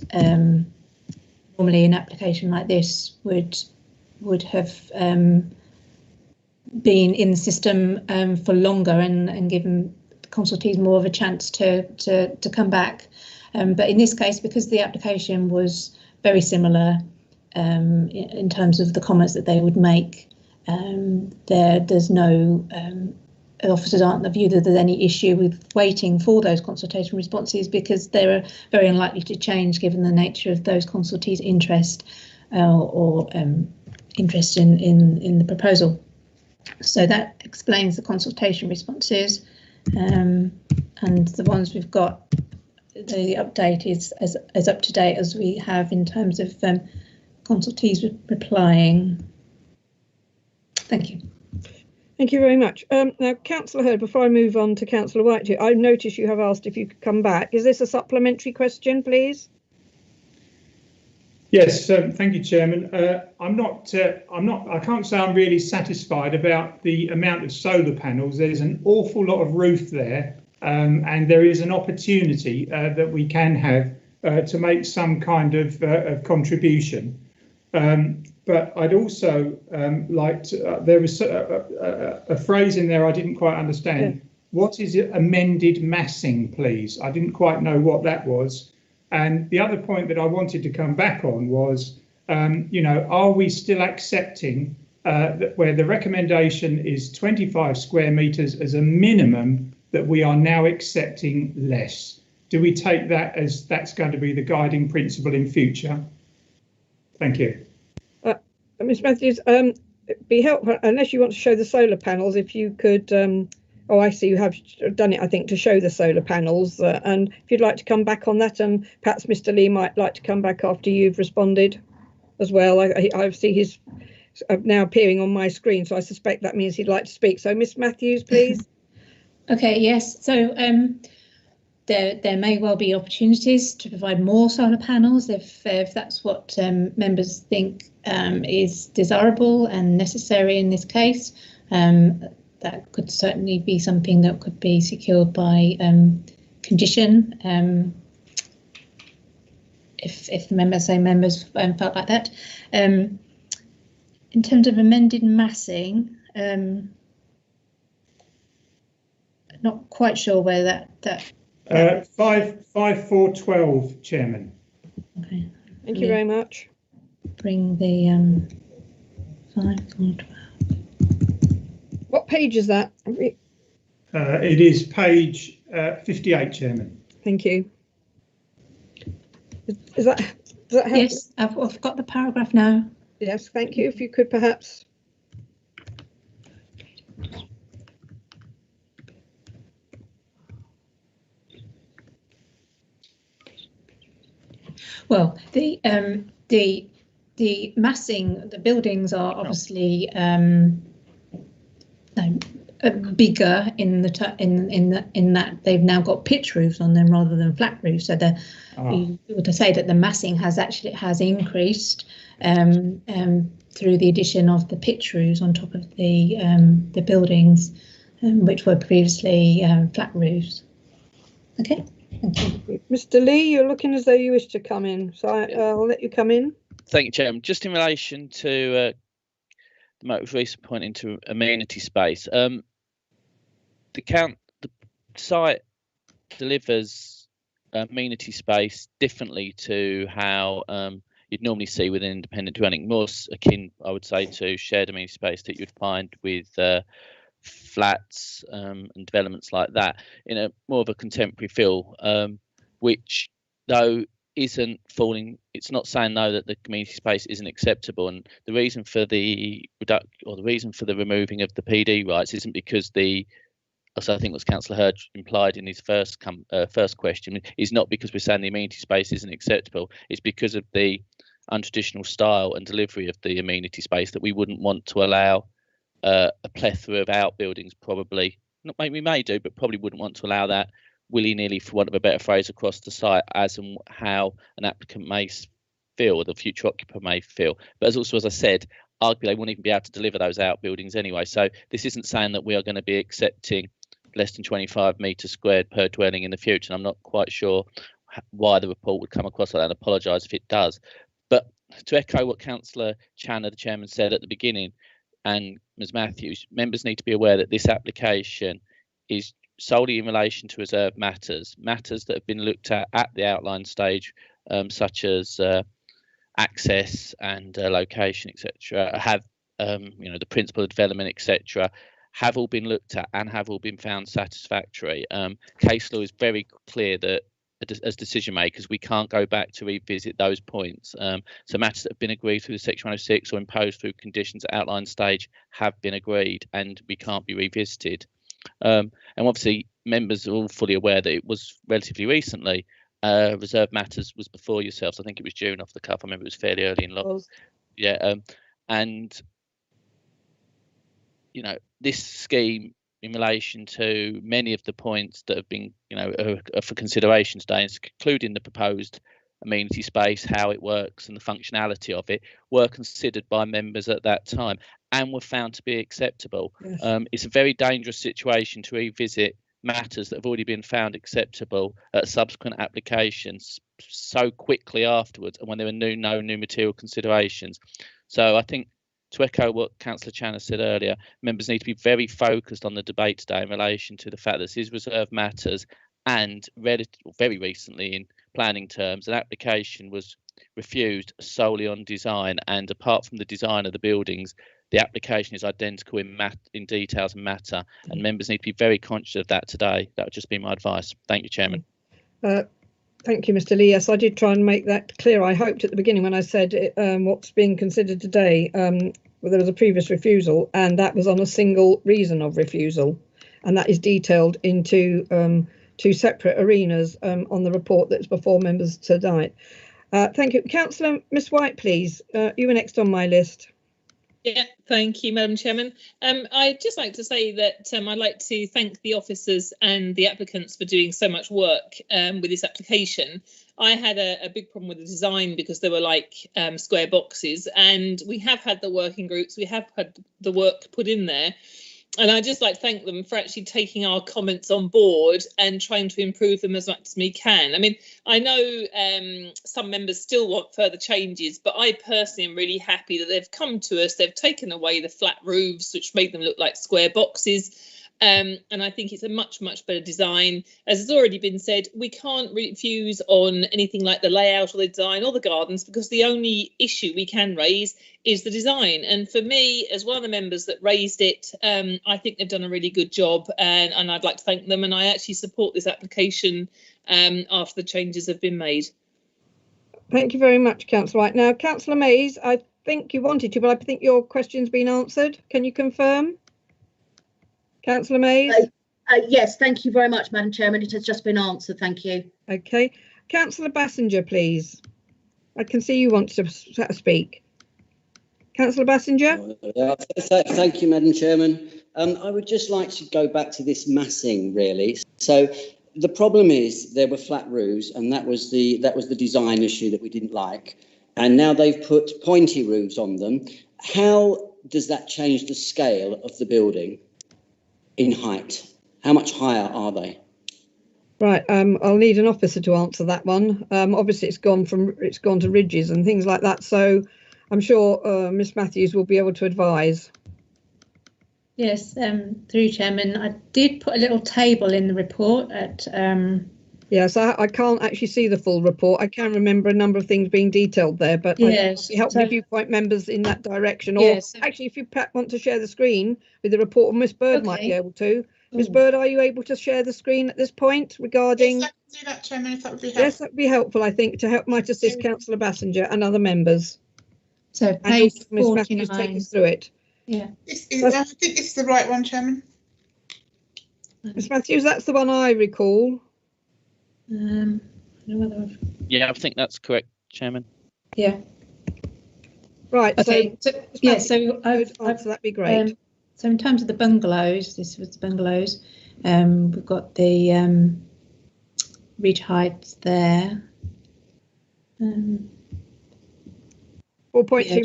E: normally an application like this would have been in the system for longer and given consultees more of a chance to come back. But in this case, because the application was very similar in terms of the comments that they would make, there's no officers aren't of the view that there's any issue with waiting for those consultation responses, because they're very unlikely to change given the nature of those consultees' interest or interest in the proposal. So that explains the consultation responses, and the ones we've got, the update is as up to date as we have in terms of consultees replying. Thank you.
B: Thank you very much. Now, Councillor Hurd, before I move on to Councillor White, I've noticed you have asked if you could come back. Is this a supplementary question, please?
M: Yes, thank you, Chairman. I can't say I'm really satisfied about the amount of solar panels. There's an awful lot of roof there, and there is an opportunity that we can have to make some kind of contribution. But I'd also like to, there was a phrase in there I didn't quite understand. Yeah. What is it, amended massing, please? I didn't quite know what that was. And the other point that I wanted to come back on was, are we still accepting that where the recommendation is 25 square metres as a minimum, that we are now accepting less? Do we take that as that's going to be the guiding principle in future? Thank you.
B: Ms Matthews, it'd be helpful, unless you want to show the solar panels, if you could, oh, I see you have done it, I think, to show the solar panels, and if you'd like to come back on that, and perhaps Mr Lee might like to come back after you've responded as well. I see he's now appearing on my screen, so I suspect that means he'd like to speak. So Ms Matthews, please.
E: Okay, yes, so there may well be opportunities to provide more solar panels if that's what members think is desirable and necessary in this case. that could certainly be something that could be secured by condition, if the members felt like that. In terms of amended massing, not quite sure where that
M: 5412, Chairman.
E: Okay.
B: Thank you very much.
E: Bring the 5412.
B: What page is that?
M: It is page 58, Chairman.
B: Thank you. Does that help?
E: Yes, I've got the paragraph now.
B: Yes, thank you. If you could perhaps.
E: Well, the massing, the buildings are obviously bigger in that they've now got pitch roofs on them rather than flat roofs. So you to say that the massing has increased through the addition of the pitch roofs on top of the buildings, which were previously flat roofs. Okay. Thank you.
B: Mr. Lee, you're looking as though you wish to come in, so I'll let you come in.
D: Thank you, Chairman. Just in relation to the most recent point into amenity space, the site delivers amenity space differently to how you'd normally see with an independent dwelling, more akin, I would say, to shared amenity space that you'd find with flats and developments like that, in a more of a contemporary feel, which though isn't falling, it's not saying though that the community space isn't acceptable, and the reason for the removing of the PD rights isn't because also I think what Councillor Hurd implied in his first question, is not because we're saying the amenity space isn't acceptable, it's because of the untraditional style and delivery of the amenity space that we wouldn't want to allow a plethora of outbuildings, probably not, maybe we may do, but probably wouldn't want to allow that willy-nilly, for want of a better phrase, across the site, as and how an applicant may feel, or the future occupier may feel. But as I said, arguably they wouldn't even be able to deliver those outbuildings anyway. So this isn't saying that we are going to be accepting less than 25 metres squared per dwelling in the future. And I'm not quite sure why the report would come across like that, and apologise if it does. But to echo what Councillor Channer, the chairman, said at the beginning, and Ms Matthews, members need to be aware that this application is solely in relation to reserved matters that have been looked at the outline stage, such as access and location, etc. Have the principle of development, etc. have all been looked at and have all been found satisfactory. Case law is very clear that as decision makers, we can't go back to revisit those points. So matters that have been agreed through the Section 106 or imposed through conditions at outline stage have been agreed, and we can't be revisited. And obviously, members are all fully aware that it was relatively recently. Reserved matters was before yourselves. I think it was June off the cuff. I remember it was fairly early in lockdown. Yeah, and this scheme, in relation to many of the points that have been, are for consideration today, including the proposed amenity space, how it works and the functionality of it, were considered by members at that time and were found to be acceptable. Yes. It's a very dangerous situation to revisit matters that have already been found acceptable at subsequent applications so quickly afterwards, and when there are no new material considerations. So I think, to echo what Councillor Channer said earlier, members need to be very focused on the debate today in relation to the fact that this is reserved matters, and very recently, in planning terms, an application was refused solely on design, and apart from the design of the buildings, the application is identical in details and matter, and members need to be very conscious of that today. That would just be my advice. Thank you, Chairman.
B: Thank you, Mr. Lee. Yes, I did try and make that clear. I hoped at the beginning when I said what's being considered today, there was a previous refusal, and that was on a single reason of refusal, and that is detailed into two separate arenas on the report that's before members tonight. Thank you. Councillor Miss White, please. You were next on my list.
T: Yeah, thank you, Madam Chairman. I'd just like to say that I'd like to thank the officers and the applicants for doing so much work with this application. I had a big problem with the design because they were like square boxes, and we have had the working groups, we have had the work put in there. I'd just like to thank them for actually taking our comments on board and trying to improve them as much as we can. I mean, I know some members still want further changes, but I personally am really happy that they've come to us. They've taken away the flat roofs, which made them look like square boxes. And I think it's a much better design. As has already been said, we can't refuse on anything like the layout or the design or the gardens, because the only issue we can raise is the design. And for me, as one of the members that raised it, I think they've done a really good job, and I'd like to thank them. And I actually support this application after the changes have been made.
B: Thank you very much, Councillor White. Now, Councillor Mays, I think you wanted to, but I think your question's been answered. Can you confirm? Councillor Mays?
J: Yes, thank you very much, Madam Chairman. It has just been answered. Thank you.
B: OK. Councillor Bassinger, please. I can see you want to speak. Councillor Bassinger?
U: Thank you, Madam Chairman. I would just like to go back to this massing, really. So the problem is there were flat roofs, and that was the design issue that we didn't like. And now they've put pointy roofs on them. How does that change the scale of the building in height? How much higher are they?
B: Right, I'll need an officer to answer that one. Obviously, it's gone to ridges and things like that, so I'm sure Miss Matthews will be able to advise.
E: Yes, through Chairman, I did put a little table in the report at.
B: Yes, I can't actually see the full report. I can remember a number of things being detailed there, but
E: yes,
B: it helps if you point members in that direction. Or
E: yes.
B: Actually, if you want to share the screen with the report, Miss Bird might be able to. Miss Bird, are you able to share the screen at this point regarding?
A: Yes, I can do that, Chairman, if that would be helpful.
B: Yes, that would be helpful, I think, might assist Councillor Bassinger and other members.
E: So page
B: Miss Matthews take us through it.
E: Yeah.
A: I think it's the right one, Chairman.
B: Miss Matthews, that's the one I recall.
D: Yeah, I think that's correct, Chairman.
E: Yeah.
B: Right.
E: Okay. So
B: that'd be great.
E: So in terms of the bungalows, this was the bungalows. We've got the ridge heights there.
B: 4.2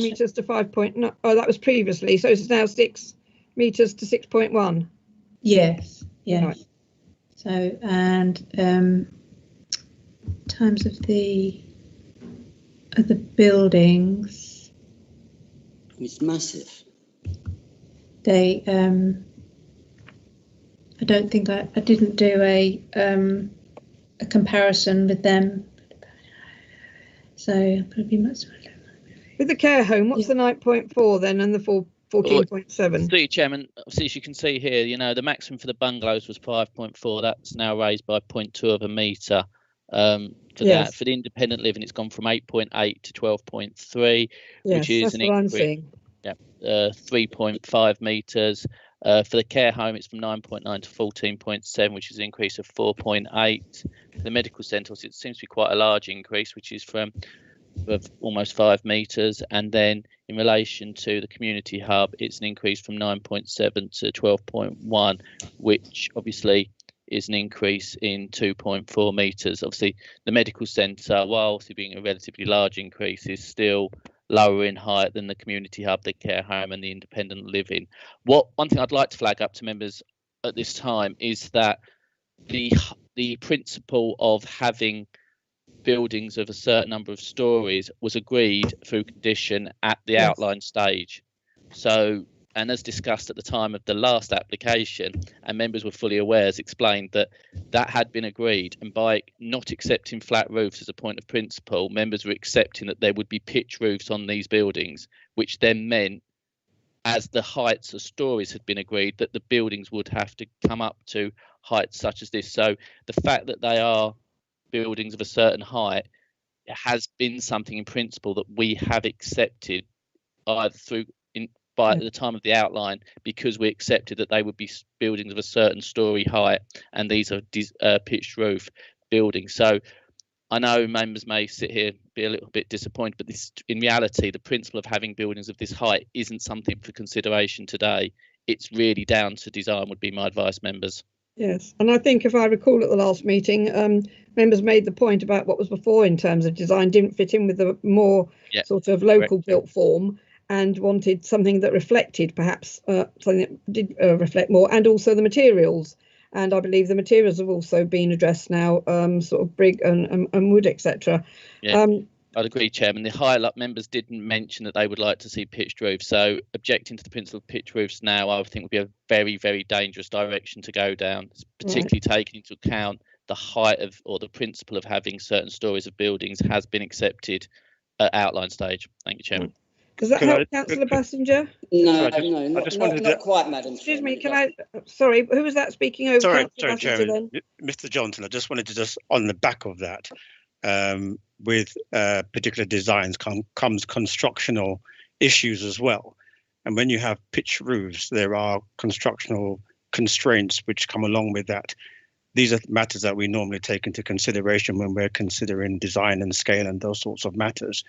B: metres to 5.9. Oh, that was previously. So it's now 6 metres to 6.1.
E: Yes. Yes.
B: Right.
E: So and in terms of the buildings,
U: it's massive.
E: They I don't think I didn't do a comparison with them. So probably much.
B: With the care home, what's the 9.4 then, and the 14.7?
D: Through you, Chairman, obviously, as you can see here, you know, the maximum for the bungalows was 5.4. That's now raised by 0.2 of a metre. That. For the independent living, it's gone from 8.8 to 12.3, which is an increase. Yeah, 3.5 metres. For the care home, it's from 9.9 to 14.7, which is an increase of 4.8. For the medical centres, it seems to be quite a large increase, which is from almost 5 metres. And then in relation to the community hub, it's an increase from 9.7 to 12.1, which obviously is an increase in 2.4 metres. Obviously, the medical centre, while obviously being a relatively large increase, is still lower in height than the community hub, the care home and the independent living. One thing I'd like to flag up to members at this time is that the principle of having buildings of a certain number of stories was agreed through condition at the outline stage. So, and as discussed at the time of the last application, and members were fully aware, as explained, that had been agreed. And by not accepting flat roofs as a point of principle, members were accepting that there would be pitch roofs on these buildings, which then meant, as the heights of stories had been agreed, that the buildings would have to come up to heights such as this. So the fact that they are buildings of a certain height has been something in principle that we have accepted either at the time of the outline, because we accepted that they would be buildings of a certain story height, and these are pitched roof buildings. So I know members may sit here be a little bit disappointed, but this, in reality, the principle of having buildings of this height isn't something for consideration today. It's really down to design, would be my advice, members.
B: Yes, and I think if I recall at the last meeting, members made the point about what was before in terms of design didn't fit in with the more sort of local built form. and wanted something that reflected perhaps something that did reflect more, and also the materials. And I believe the materials have also been addressed now, sort of brick and wood, etc.
D: Yeah, I'd agree, Chairman. The highlight members didn't mention that they would like to see pitched roofs. So objecting to the principle of pitched roofs now, I would think would be a very, very dangerous direction to go down, particularly taking into account the height of, or the principle of having certain stories of buildings has been accepted at outline stage. Thank you, Chairman.
B: Does that help, Councillor Bassinger?
U: No, not quite, Madam.
B: Excuse me, can I? Sorry, who was that speaking over?
F: Sorry,
B: Councillor Bassinger,
F: Chairman.
B: then?
F: Mr. Johnson, I just wanted to just on the back of that, with particular designs comes constructional issues as well. And when you have pitched roofs, there are constructional constraints which come along with that. These are matters that we normally take into consideration when we're considering design and scale and those sorts of matters.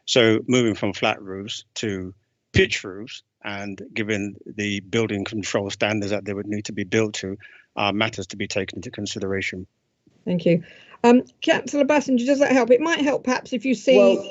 F: So moving from flat roofs to pitch roofs, and given the building control standards that they would need to be built to, are matters to be taken into consideration.
B: Thank you. Councillor Bassinger, does that help? It might help perhaps if you see...
U: Well,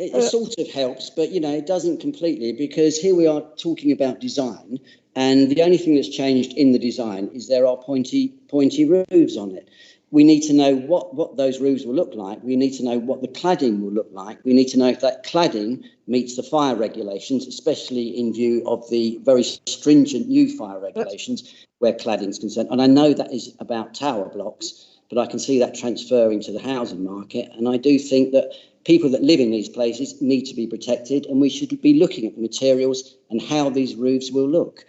U: it sort of helps, but, you know, it doesn't completely, because here we are talking about design, and the only thing that's changed in the design is there are pointy roofs on it. We need to know what those roofs will look like. We need to know what the cladding will look like. We need to know if that cladding meets the fire regulations, especially in view of the very stringent new fire regulations where cladding is concerned. And I know that is about tower blocks, but I can see that transferring to the housing market. And I do think that people that live in these places need to be protected, and we should be looking at the materials and how these roofs will look.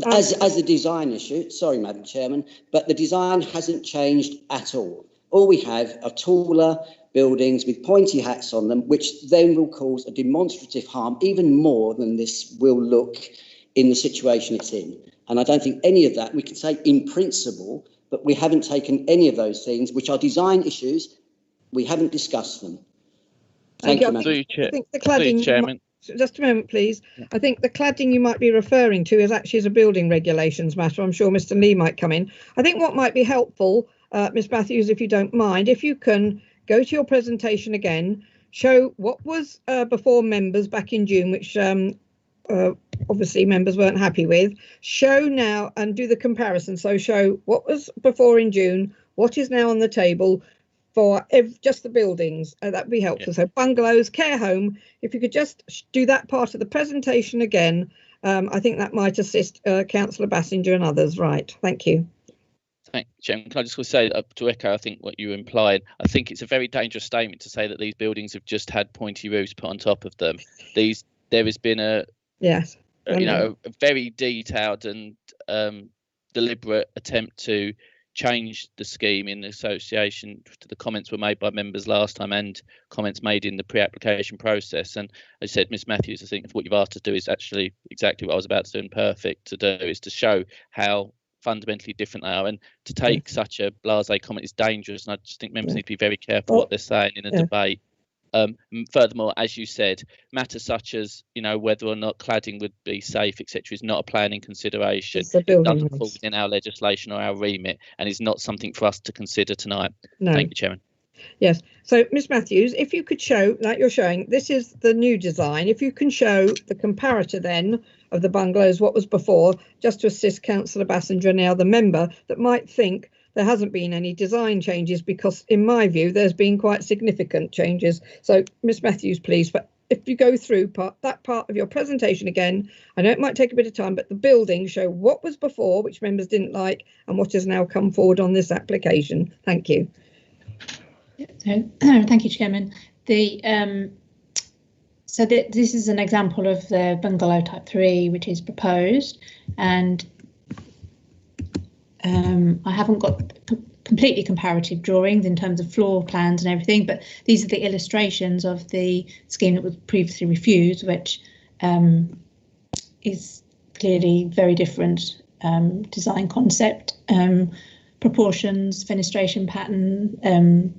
U: As a design issue, sorry, Madam Chairman, but the design hasn't changed at all. All we have are taller buildings with pointy hats on them, which then will cause a demonstrative harm, even more than this will look in the situation it's in. And I don't think any of that, we can say in principle, but we haven't taken any of those things, which are design issues. We haven't discussed them. Thank you, Madam.
B: I think the cladding,
D: Chairman.
B: Just a moment, please. I think the cladding you might be referring to is actually as a building regulations matter. I'm sure Mr. Lee might come in. I think what might be helpful, Ms. Matthews, if you don't mind, if you can go to your presentation again, show what was before members back in June, which obviously members weren't happy with. Show now and do the comparison. So show what was before in June, what is now on the table, for just the buildings. That'd be helpful. So bungalows, care home, if you could just do that part of the presentation again, I think that might assist Councillor Bassinger and others. Right, thank you.
D: Thank you, Chairman. Can I just say, to echo, I think what you implied, I think it's a very dangerous statement to say that these buildings have just had pointy roofs put on top of them. There has been a very detailed and deliberate attempt to change the scheme in association to the comments were made by members last time and comments made in the pre-application process. And as I said, Ms. Matthews, I think what you've asked us to do is actually exactly what I was about to do and perfect to do, is to show how fundamentally different they are. And to take such a blasé comment is dangerous, and I just think members need to be very careful what they're saying in a debate. Furthermore, as you said, matters such as, you know, whether or not cladding would be safe, etc., is not a planning consideration. It doesn't fall within our legislation or our remit, and is not something for us to consider tonight.
B: No.
D: Thank you, Chairman.
B: Yes. So, Ms. Matthews, if you could show, like you're showing, this is the new design. If you can show the comparator then of the bungalows, what was before, just to assist Councillor Bassinger and the other member that might think there hasn't been any design changes, because in my view there's been quite significant changes. So Ms. Matthews, please, but if you go through that part of your presentation again, I know it might take a bit of time, but the buildings show what was before, which members didn't like, and what has now come forward on this application. Thank you.
E: So, thank you, Chairman. This is an example of the Bungalow Type 3, which is proposed, and I haven't got completely comparative drawings in terms of floor plans and everything, but these are the illustrations of the scheme that was previously refused, which is clearly very different design concept, proportions, fenestration pattern,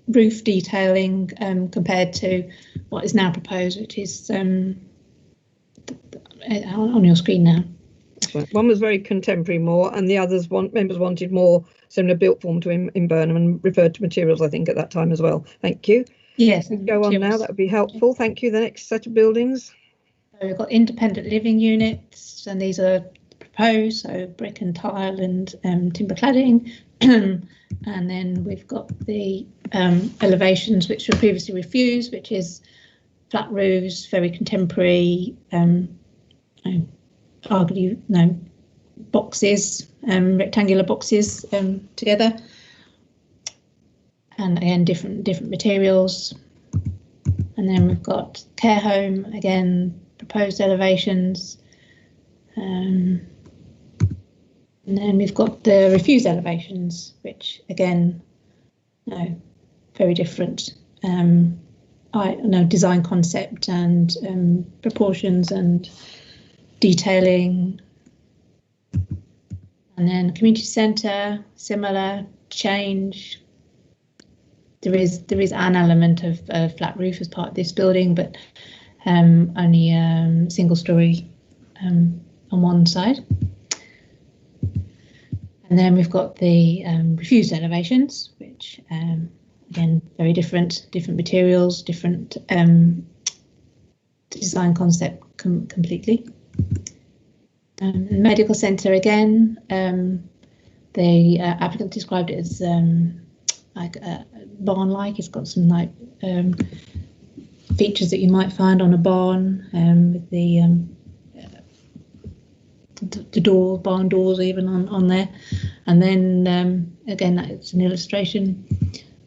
E: roof detailing compared to what is now proposed, which is on your screen now.
B: One was very contemporary more, and the others members wanted more similar built form to in Burnham, and referred to materials, I think, at that time as well. Thank you.
E: Yes.
B: Go on now, that would be helpful. Thank you. The next set of buildings.
E: So we've got independent living units, and these are proposed, so brick and tile and timber cladding. And then we've got the elevations which were previously refused, which is flat roofs, very contemporary, arguably boxes, rectangular boxes together, and again different materials. And then we've got care home, again proposed elevations, and then we've got the refused elevations, which again, very different. Design concept and proportions and detailing. And then community centre, similar change. There is an element of flat roof as part of this building, but only single story on one side. And then we've got the refused elevations, which again very different materials, different design concept completely. Medical centre again, the applicant described it as like barn-like. It's got some like features that you might find on a barn, with the door, barn doors even on there. And then again, it's an illustration,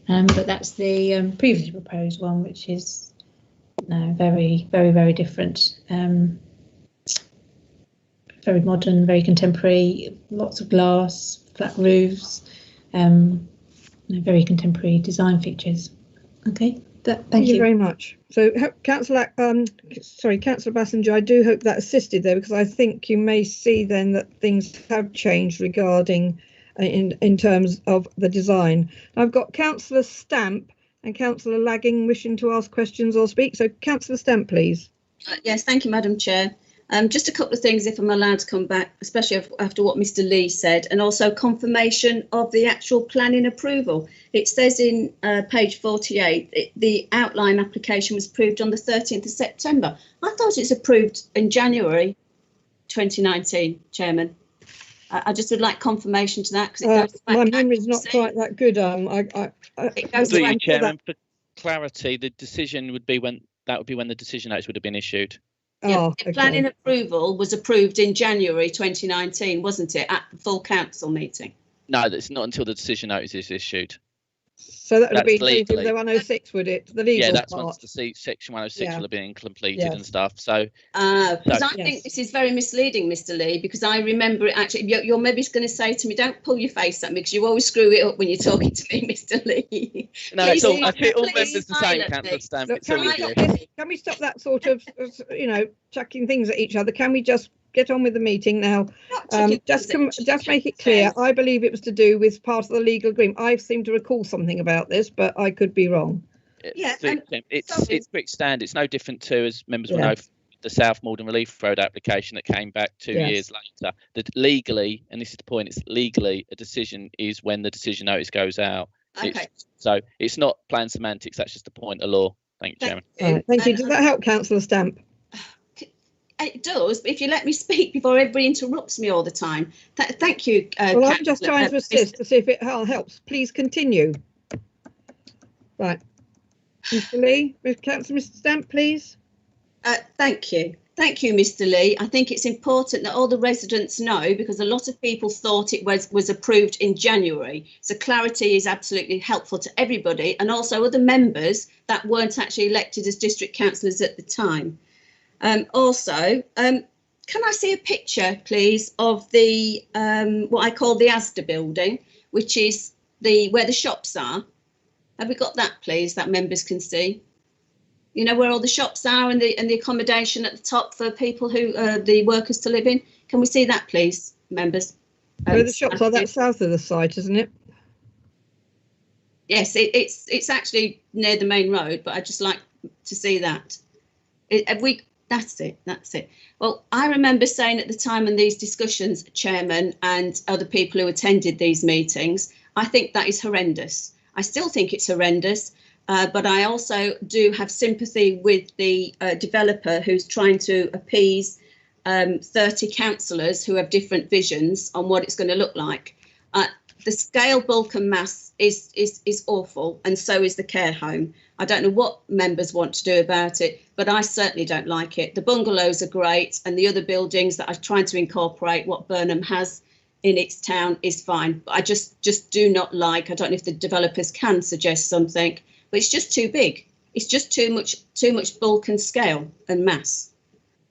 E: but that's the previously proposed one, which is very different. Very modern, very contemporary, lots of glass, flat roofs, very contemporary design features. Okay, thank you
B: very much. So, Councillor Bassinger, I do hope that assisted there, because I think you may see then that things have changed regarding in terms of the design. I've got Councillor Stamp and Councillor Lagging wishing to ask questions or speak. So, Councillor Stamp, please.
S: Yes, thank you, Madam Chair. Just a couple of things, if I'm allowed to come back, especially after what Mr. Lee said, and also confirmation of the actual planning approval. It says in page 48, the outline application was approved on the 13th of September. I thought it's approved in January 2019, Chairman. I just would like confirmation to that, because
B: my memory's not quite that good.
D: Chairman, for clarity, the decision would be when the decision notice would have been issued.
S: Yeah, the planning approval was approved in January 2019, wasn't it, at the full council meeting?
D: No, it's not until the decision notice is issued.
B: So that would be legally the 106, would it? The legal
D: that's
B: part.
D: once the section 106 will have been completed and stuff. So,
S: because I think this is very misleading, Mr. Lee, because I remember it actually. You're maybe going to say to me, "Don't pull your face at me," because you always screw it up when you're talking to me, Mr. Lee.
D: No, it's all. I treat all members the same, Councillor Stamp.
B: Look, can we stop that sort of, chucking things at each other? Can we just get on with the meeting now? Just make it clear. I believe it was to do with part of the legal agreement. I seem to recall something about this, but I could be wrong.
D: It's pretty standard. It's no different to, as members will know, the South Malden Relief Road application that came back 2 years later. That legally, and this is the point, it's legally a decision is when the decision notice goes out.
S: Okay.
D: So it's not plan semantics. That's just the point of law. Thank you, Chairman.
B: Thank you. Does that help, Councillor Stamp?
S: It does, but if you let me speak before everybody interrupts me all the time. Thank you.
B: Well, I'm just trying to assist to see if it helps. Please continue. Right. Mr. Lee, Councillor Mr. Stamp, please.
S: Thank you. Thank you, Mr. Lee. I think it's important that all the residents know, because a lot of people thought it was approved in January. So clarity is absolutely helpful to everybody, and also other members that weren't actually elected as district councillors at the time. Also, can I see a picture, please, of the what I call the Asda building, which is where the shops are? Have we got that, please, that members can see? You know where all the shops are and the accommodation at the top for people who the workers to live in. Can we see that, please, members?
B: Where the shops are, that's south of the site, isn't it?
S: Yes, it's actually near the main road, but I'd just like to see that. That's it. Well, I remember saying at the time in these discussions, Chairman, and other people who attended these meetings, I think that is horrendous. I still think it's horrendous. but I also do have sympathy with the developer who's trying to appease 30 councillors who have different visions on what it's going to look like. The scale, bulk and mass is awful, and so is the care home. I don't know what members want to do about it, but I certainly don't like it. The bungalows are great, and the other buildings that are trying to incorporate what Burnham has in its town is fine. But I just do not like, I don't know if the developers can suggest something, but it's just too big. It's just too much bulk and scale and mass.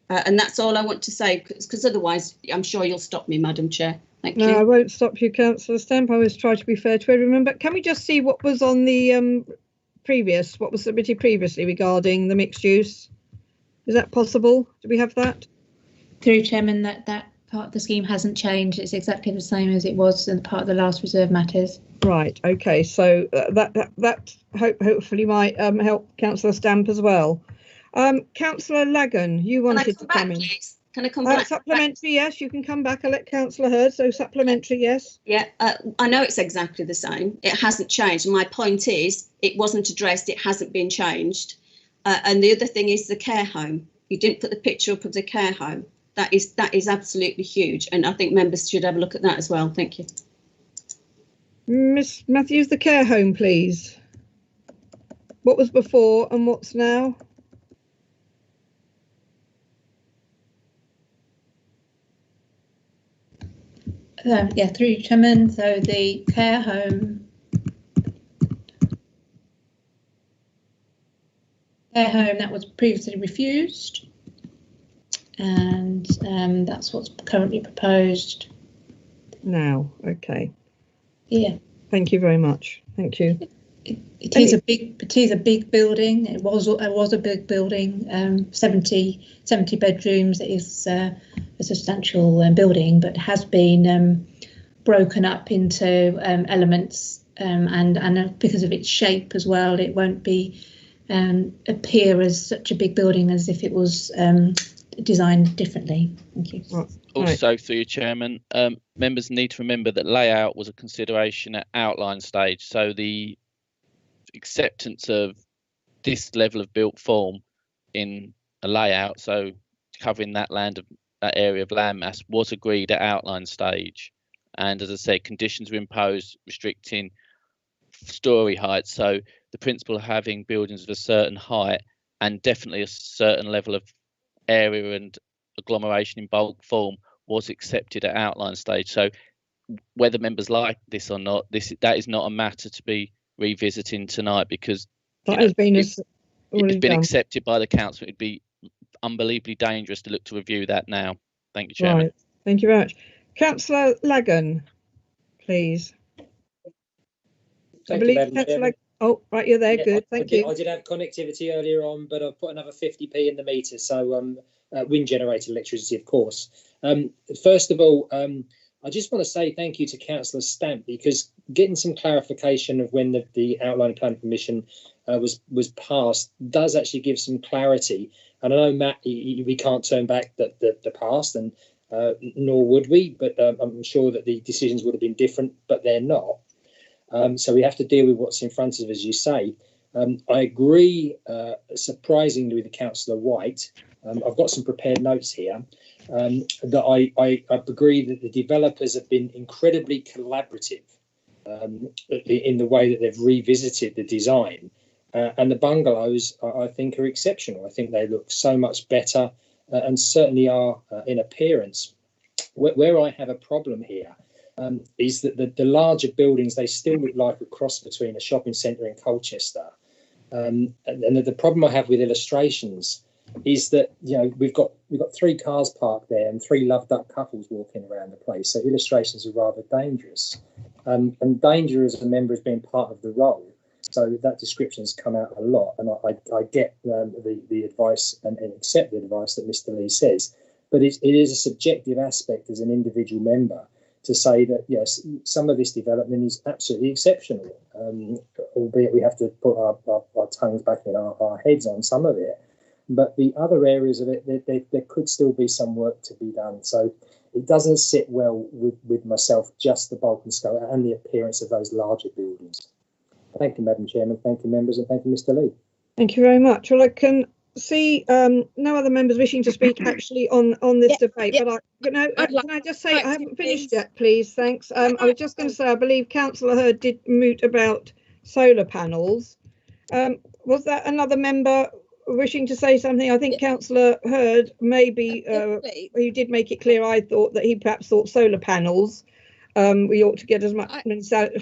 S: And that's all I want to say, because otherwise I'm sure you'll stop me, Madam Chair. Thank you.
B: No, I won't stop you, Councillor Stamp. I always try to be fair to everyone. But can we just see what was on the what was submitted previously regarding the mixed use? Is that possible? Do we have that?
E: Through Chairman, that part of the scheme hasn't changed. It's exactly the same as it was in part of the last reserve matters.
B: Right. Okay. So that hopefully might help Councillor Stamp as well. Councillor Lagan, you wanted to come in.
S: Please? Can I come back?
B: Supplementary, yes, you can come back. I'll let Councillor Hurd. So supplementary, yes.
S: Yeah, I know it's exactly the same. It hasn't changed. My point is, it wasn't addressed. It hasn't been changed. And the other thing is the care home. You didn't put the picture up of the care home. That is absolutely huge, and I think members should have a look at that as well. Thank you.
B: Miss Matthews, the care home, please. What was before and what's now?
E: Yeah, through Chairman. So the care home that was previously refused, and that's what's currently proposed
B: now. Okay.
E: Yeah.
B: Thank you very much. Thank you.
E: It is a big building. It was a big building. 70 bedrooms. It is a substantial building, but has been broken up into elements, and because of its shape as well, it won't be appear as such a big building as if it was designed differently. Thank you.
D: Also, through your Chairman, members need to remember that layout was a consideration at outline stage, so the acceptance of this level of built form in a layout, so covering that area of landmass, was agreed at outline stage. And as I said, conditions were imposed restricting storey height. So the principle of having buildings of a certain height and definitely a certain level of area and agglomeration in bulk form was accepted at outline stage. So whether members like this or not, that is not a matter to be revisiting tonight, because
B: that has been
D: it's been accepted by the council. It'd be unbelievably dangerous to look to review that now. Thank you, Chairman.
B: Right. Thank you very much. Councillor Lagan, please.
C: Thank you, Madam Chairman.
B: Oh, right, you're there.
C: Yeah,
B: good. Thank you.
C: I did have connectivity earlier on, but I've put another 50p in the meter, so wind generated electricity, of course. First of all, I just want to say thank you to Councillor Stamp, because getting some clarification of when the outline plan permission was passed does actually give some clarity. And I know, Matt, we can't turn back the past, and nor would we, but I'm sure that the decisions would have been different, but they're not. So we have to deal with what's in front of us, as you say. I agree, surprisingly, with Councillor White. I've got some prepared notes here. That I agree that the developers have been incredibly collaborative in the way that they've revisited the design. And the bungalows, I think, are exceptional. I think they look so much better and certainly are in appearance. Where I have a problem here is that the larger buildings, they still look like a cross between a shopping centre and Colchester. And the problem I have with illustrations is that, you know, we've got 3 cars parked there and 3 loved up couples walking around the place. So illustrations are rather dangerous. And danger as a member has been part of the role. So that description has come out a lot, and I get the advice and accept the advice that Mr. Lee says. But it is a subjective aspect as an individual member to say that, yes, some of this development is absolutely exceptional, albeit we have to put our tongues back in our heads on some of it. But the other areas of it, there could still be some work to be done. So it doesn't sit well with myself, just the bulk and scale and the appearance of those larger buildings. Thank you, Madam Chairman. Thank you, members, and thank you, Mr. Lee.
B: Thank you very much. Well, I can see no other members wishing to speak actually on this debate, but can I just say I haven't finished yet, please. Thanks. I was just going to say I believe Councillor Hurd did moot about solar panels. Was that another member wishing to say something? I think Councillor Hurd maybe you did make it clear. I thought that he perhaps thought solar panels. We ought to get as much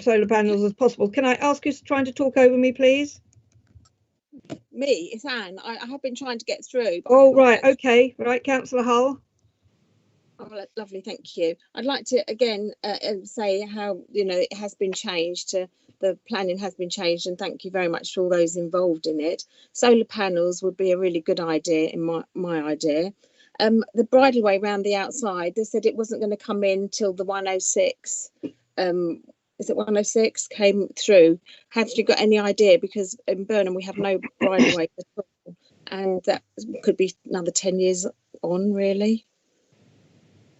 B: solar panels as possible. Can I ask you trying to talk over me, please?
N: Me, it's Anne. I have been trying to get through.
B: Oh, right. Okay. Right. Councillor Hull.
N: Oh, lovely. Thank you. I'd like to again say how, it has been changed. The planning has been changed, and thank you very much to all those involved in it. Solar panels would be a really good idea in my idea. The bridleway round the outside, they said it wasn't going to come in till the 106. Is it 106 came through? Have you got any idea? Because in Burnham we have no bridleway at all, and that could be another 10 years on, really.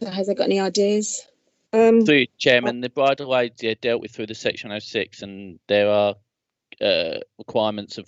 N: So has they got any ideas?
D: Through Chairman, the bridleway dealt with through the Section 106, and there are requirements of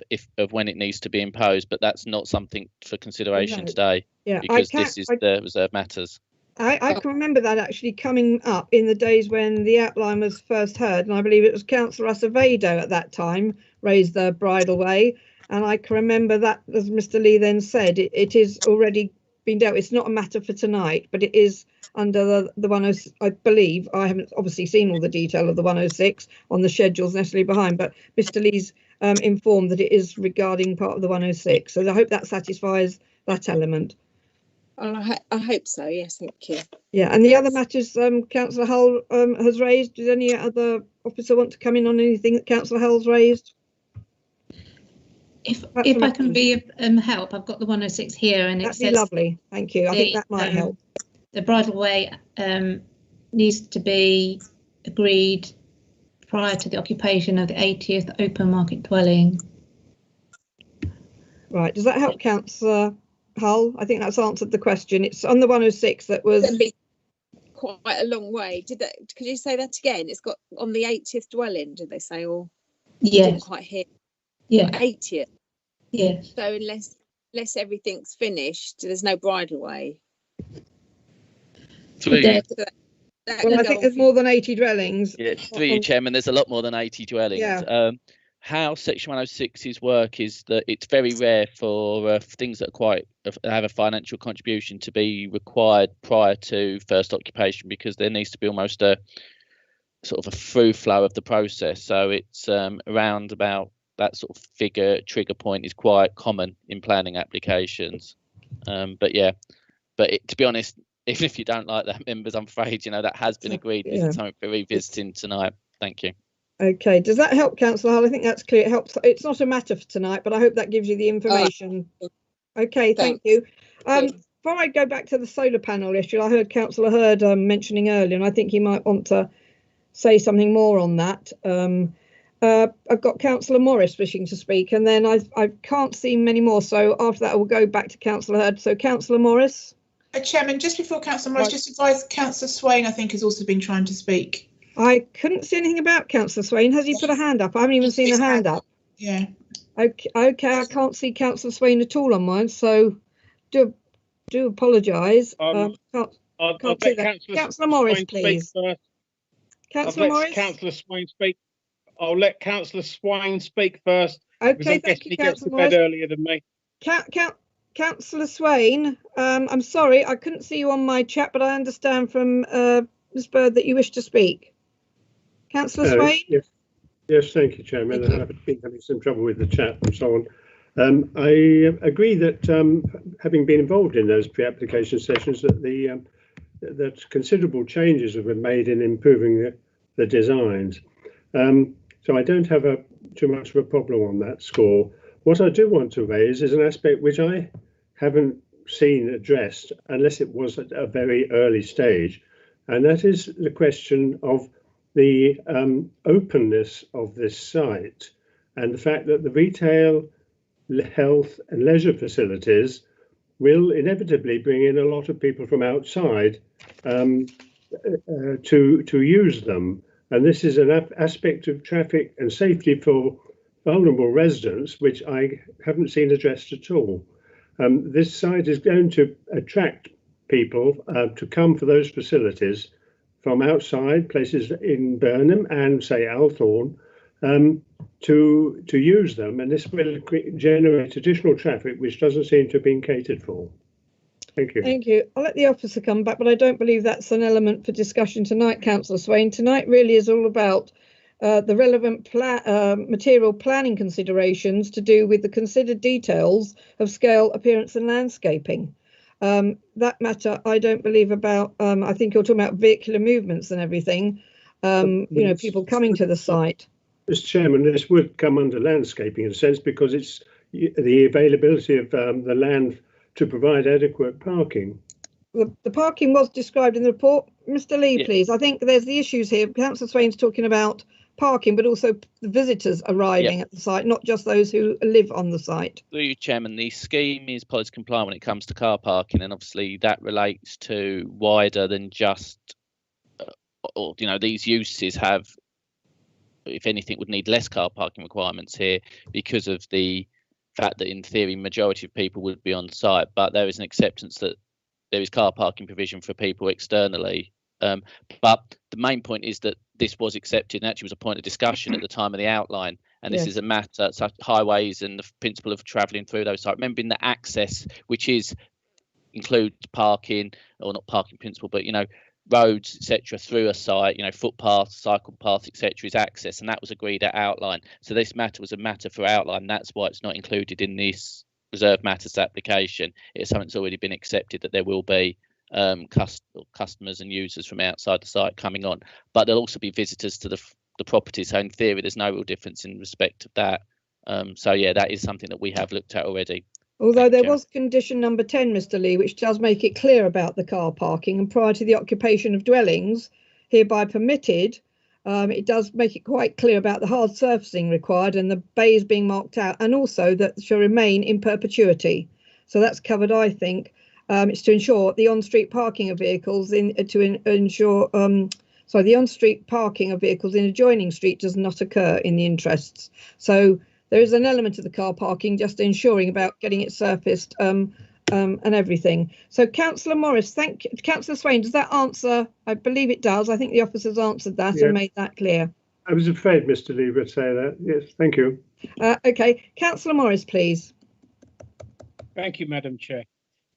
D: when it needs to be imposed, but that's not something for consideration today.
B: Yeah,
D: because this is the reserve matters.
B: I can remember that actually coming up in the days when the outline was first heard, and I believe it was Councillor Acevedo at that time raised the bridleway, and I can remember that, as Mr. Lee then said, it is already been dealt with. It's not a matter for tonight, but it is under the 106. I believe I haven't obviously seen all the detail of the 106 on the schedules necessarily behind, but Mr. Lee's informed that it is regarding part of the 106. So I hope that satisfies that element.
N: I hope so. Yes, thank you.
B: Yeah, and the other matters Councillor Hull has raised. Does any other officer want to come in on anything that Councillor Hull's raised?
E: If I can be of help, I've got the 106 here, and it says
B: lovely. Thank you. I think that might help.
E: The bridleway needs to be agreed prior to the occupation of the 80th open market dwelling.
B: Right. Does that help, Councillor Hull? I think that's answered the question. It's on the 106 that was
N: quite a long way. Could you say that again? It's got on the 80th dwelling, did they say? Or
E: yes.
N: Didn't quite hear.
E: Yeah.
N: 80th.
E: Yes.
N: So unless everything's finished, there's no bridleway.
D: Well,
B: I think there's more than 80 dwellings.
D: Yeah, through you, Chairman, there's a lot more than 80 dwellings.
B: Yeah.
D: How Section 106's work is that it's very rare for things that have a financial contribution to be required prior to first occupation, because there needs to be almost a sort of a through flow of the process. So it's around about that sort of trigger point is quite common in planning applications. But to be honest, even if you don't like that, members, I'm afraid that has been agreed. This is something we're revisiting tonight. Thank you.
B: Okay, does that help, Councillor Hull? I think that's clear. It helps. It's not a matter for tonight, but I hope that gives you the information. Okay, thank you. Before I go back to the solar panel issue, I heard Councillor Hurd mentioning earlier, and I think he might want to say something more on that. I've got Councillor Morris wishing to speak, and then I can't see many more. So after that, I will go back to Councillor Hurd. So Councillor Morris.
A: Chairman, just before Councillor Morris, just advise Councillor Swain, I think, has also been trying to speak.
B: I couldn't see anything about Councillor Swain. Has he put a hand up? I haven't even seen a hand up.
A: Yeah.
B: Okay, I can't see Councillor Swain at all on mine, so do apologise. Councillor Morris, please. Councillor Morris.
K: Councillor Swain speak. I'll let Councillor Swain speak first.
B: Okay, thank you,
K: he gets to
B: Councillor Morris.
K: bed earlier than me.
B: Councillor Swain, I'm sorry, I couldn't see you on my chat, but I understand from Ms. Bird that you wish to speak. Councillor Swain?
O: Yes, thank you, Chairman. I've been having some trouble with the chat and so on. I agree that having been involved in those pre-application sessions, that considerable changes have been made in improving the designs. So I don't have too much of a problem on that score. What I do want to raise is an aspect which I haven't seen addressed unless it was at a very early stage, and that is the question of the openness of this site and the fact that the retail, health and leisure facilities will inevitably bring in a lot of people from outside to use them. And this is an aspect of traffic and safety for vulnerable residents, which I haven't seen addressed at all. This site is going to attract people to come for those facilities from outside places in Burnham and say Althorn to use them, and this will generate additional traffic which doesn't seem to have been catered for. Thank you.
B: Thank you. I'll let the officer come back, but I don't believe that's an element for discussion tonight, Councillor Swain. Tonight really is all about the relevant material planning considerations to do with the considered details of scale, appearance and landscaping. That matter I don't believe about. I think you're talking about vehicular movements and everything, you know, people coming to the site.
O: Mr. Chairman, this would come under landscaping in a sense because it's the availability of the land to provide adequate parking.
B: The parking was described in the report. Mr. Lee, please. I think there's the issues here. Councillor Swain's talking about parking, but also the visitors arriving at the site, not just those who live on the site.
D: Through you, Chairman, the scheme is policy compliant when it comes to car parking, and obviously that relates to wider than just, or you know, these uses have, if anything, would need less car parking requirements here because of the fact that in theory majority of people would be on site, but there is an acceptance that there is car parking provision for people externally. But the main point is that this was accepted and actually was a point of discussion at the time of the outline. And this is a matter such highways and the principle of travelling through those sites. Remembering the access, which includes parking, or not parking principle, but you know, roads, etc., through a site, you know, footpaths, cycle paths, etc., is access, and that was agreed at outline. So this matter was a matter for outline. That's why it's not included in this reserved matters application. It's something that's already been accepted that there will be customers and users from outside the site coming on, but there'll also be visitors to the property. So in theory, there's no real difference in respect of that. So yeah, that is something that we have looked at already.
B: Although there was condition number 10, Mr. Lee, which does make it clear about the car parking and prior to the occupation of dwellings hereby permitted, it does make it quite clear about the hard surfacing required and the bays being marked out, and also that shall remain in perpetuity. So that's covered, I think. It's to ensure the on-street parking of vehicles the on-street parking of vehicles in adjoining street does not occur in the interests. So there is an element of the car parking just ensuring about getting it surfaced and everything. So Councillor Morris, thank you. Councillor Swain, does that answer? I believe it does. I think the officers answered that and made that clear.
O: I was afraid Mr. Lee would say that. Yes, thank you.
B: Okay, Councillor Morris, please.
K: Thank you, Madam Chair.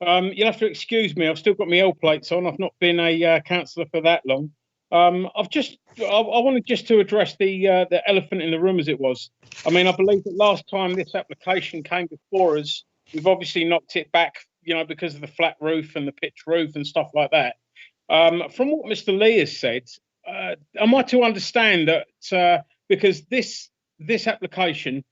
K: You'll have to excuse me. I've still got my L plates on. I've not been a councillor for that long. I wanted just to address the elephant in the room, as it was. I mean, I believe that last time this application came before us, we've obviously knocked it back, you know, because of the flat roof and the pitch roof and stuff like that. From what Mr. Lee has said, am I to understand that because this application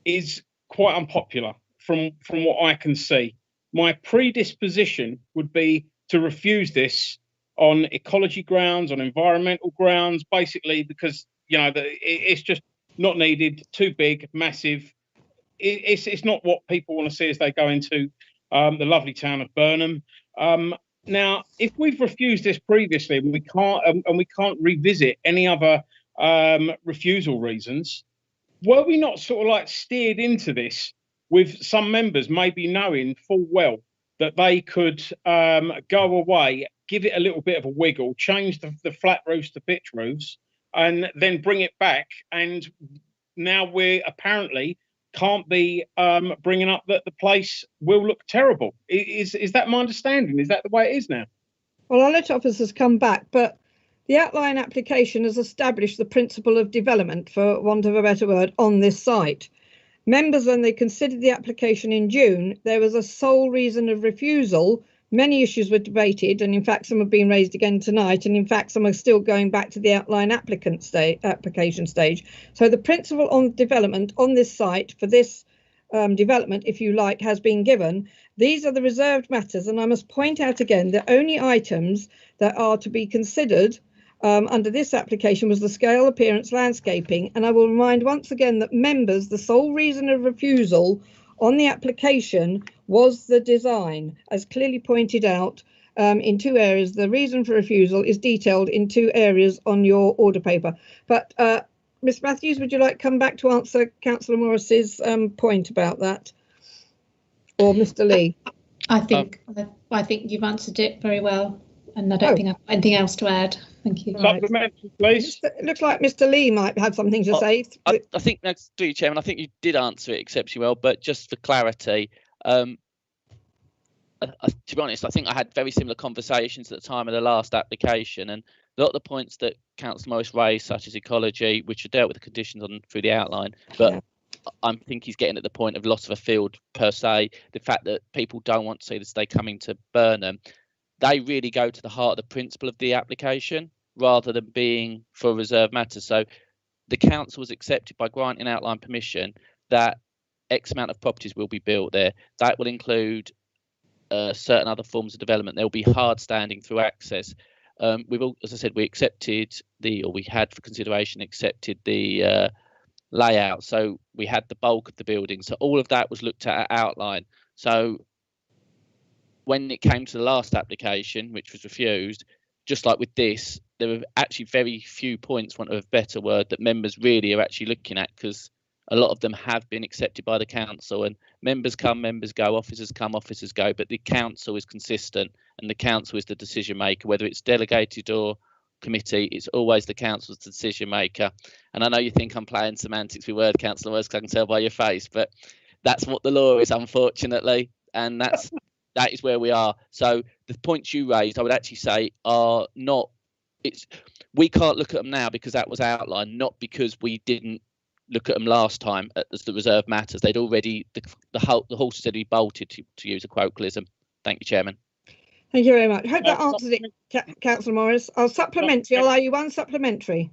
K: is quite unpopular from what I can see, my predisposition would be to refuse this on ecology grounds, on environmental grounds, basically because, you know, it's just not needed, too big, massive. It's not what people want to see as they go into the lovely town of Burnham. Now, if we've refused this previously and we can't revisit any other refusal reasons, were we not sort of like steered into this with some members maybe knowing full well that they could go away, give it a little bit of a wiggle, change the flat roofs to pitch roofs, and then bring it back? And now we apparently can't be bringing up that the place will look terrible. Is that my understanding? Is that the way it is now?
B: Well, I'll let officers come back, but the outline application has established the principle of development, for want of a better word, on this site. Members, when they considered the application in June, there was a sole reason of refusal. Many issues were debated, and in fact some have been raised again tonight, and in fact some are still going back to the outline application stage. So the principle on development on this site for this development, if you like, has been given. These are the reserved matters, and I must point out again the only items that are to be considered under this application was the scale, appearance, landscaping, and I will remind once again that members, the sole reason of refusal on the application was the design, as clearly pointed out in 2 areas. The reason for refusal is detailed in 2 areas on your order paper. But Ms Matthews, would you like to come back to answer Councillor Morris's point about that? Or Mr Lee?
E: I think you've answered it very well, and I don't think I've got anything else to add. Thank you.
K: Supplementary, please.
B: It looks like Mr Lee might have something to say.
D: I think that's true, Chairman. I think you did answer it exceptionally well, but just for clarity, to be honest, I think I had very similar conversations at the time of the last application, and a lot of the points that Councillor Morris raised, such as ecology, which are dealt with the conditions on through the outline, but yeah. I think he's getting at the point of loss of a field per se, the fact that people don't want to see the state coming to Burnham, they really go to the heart of the principle of the application rather than being for reserved matters. So the council was accepted by granting outline permission that X amount of properties will be built there. That will include certain other forms of development. There will be hard standing through access. We've all, as I said, we had for consideration accepted the layout. So we had the bulk of the building. So all of that was looked at outline. So when it came to the last application, which was refused, just like with this, there were actually very few points, want of a better word, that members really are actually looking at, because a lot of them have been accepted by the council, and members come, members go, officers come, officers go, but the council is consistent and the council is the decision maker, whether it's delegated or committee, it's always the council's decision maker. And I know you think I'm playing semantics with word, Councillor West, I can tell by your face, but that's what the law is, unfortunately, and that is where we are. So the points you raised, I would actually say, are not. We can't look at them now because that was outlined, not because we didn't look at them last time as the reserved matters. They'd already the horse had already bolted, to use a colloquialism. Thank you, Chairman.
B: Thank you very much. I hope that answers it, Councillor Morris. I'll supplementary. I'll allow you one supplementary.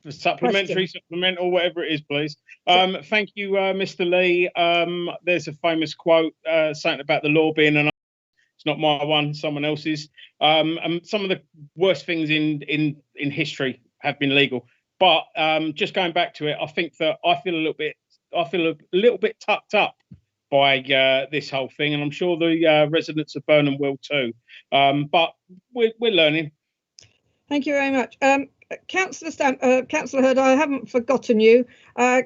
K: Supplementary, supplemental, whatever it is, please. Thank you, Mr. Lee. There's a famous quote saying about the law being an. It's not my one, someone else's. And some of the worst things in history have been legal. But just going back to it, I think that I feel a little bit tucked up by this whole thing, and I'm sure the residents of Burnham will too. But we're learning.
B: Thank you very much. Councillor Stamp, Councillor Hurd, I haven't forgotten you.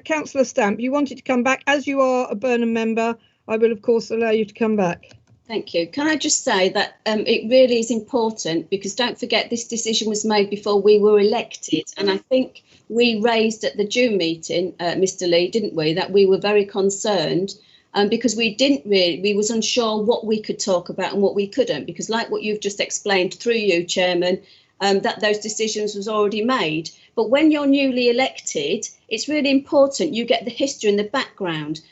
B: Councillor Stamp, you wanted to come back. As you are a Burnham member, I will, of course, allow you to come back.
S: Thank you. Can I just say that it really is important, because don't forget this decision was made before we were elected, and I think we raised at the June meeting, Mr. Lee, didn't we, that we were very concerned because we was unsure what we could talk about and what we couldn't, because like what you've just explained through you, Chairman, that those decisions was already made. But when you're newly elected, it's really important you get the history and the background.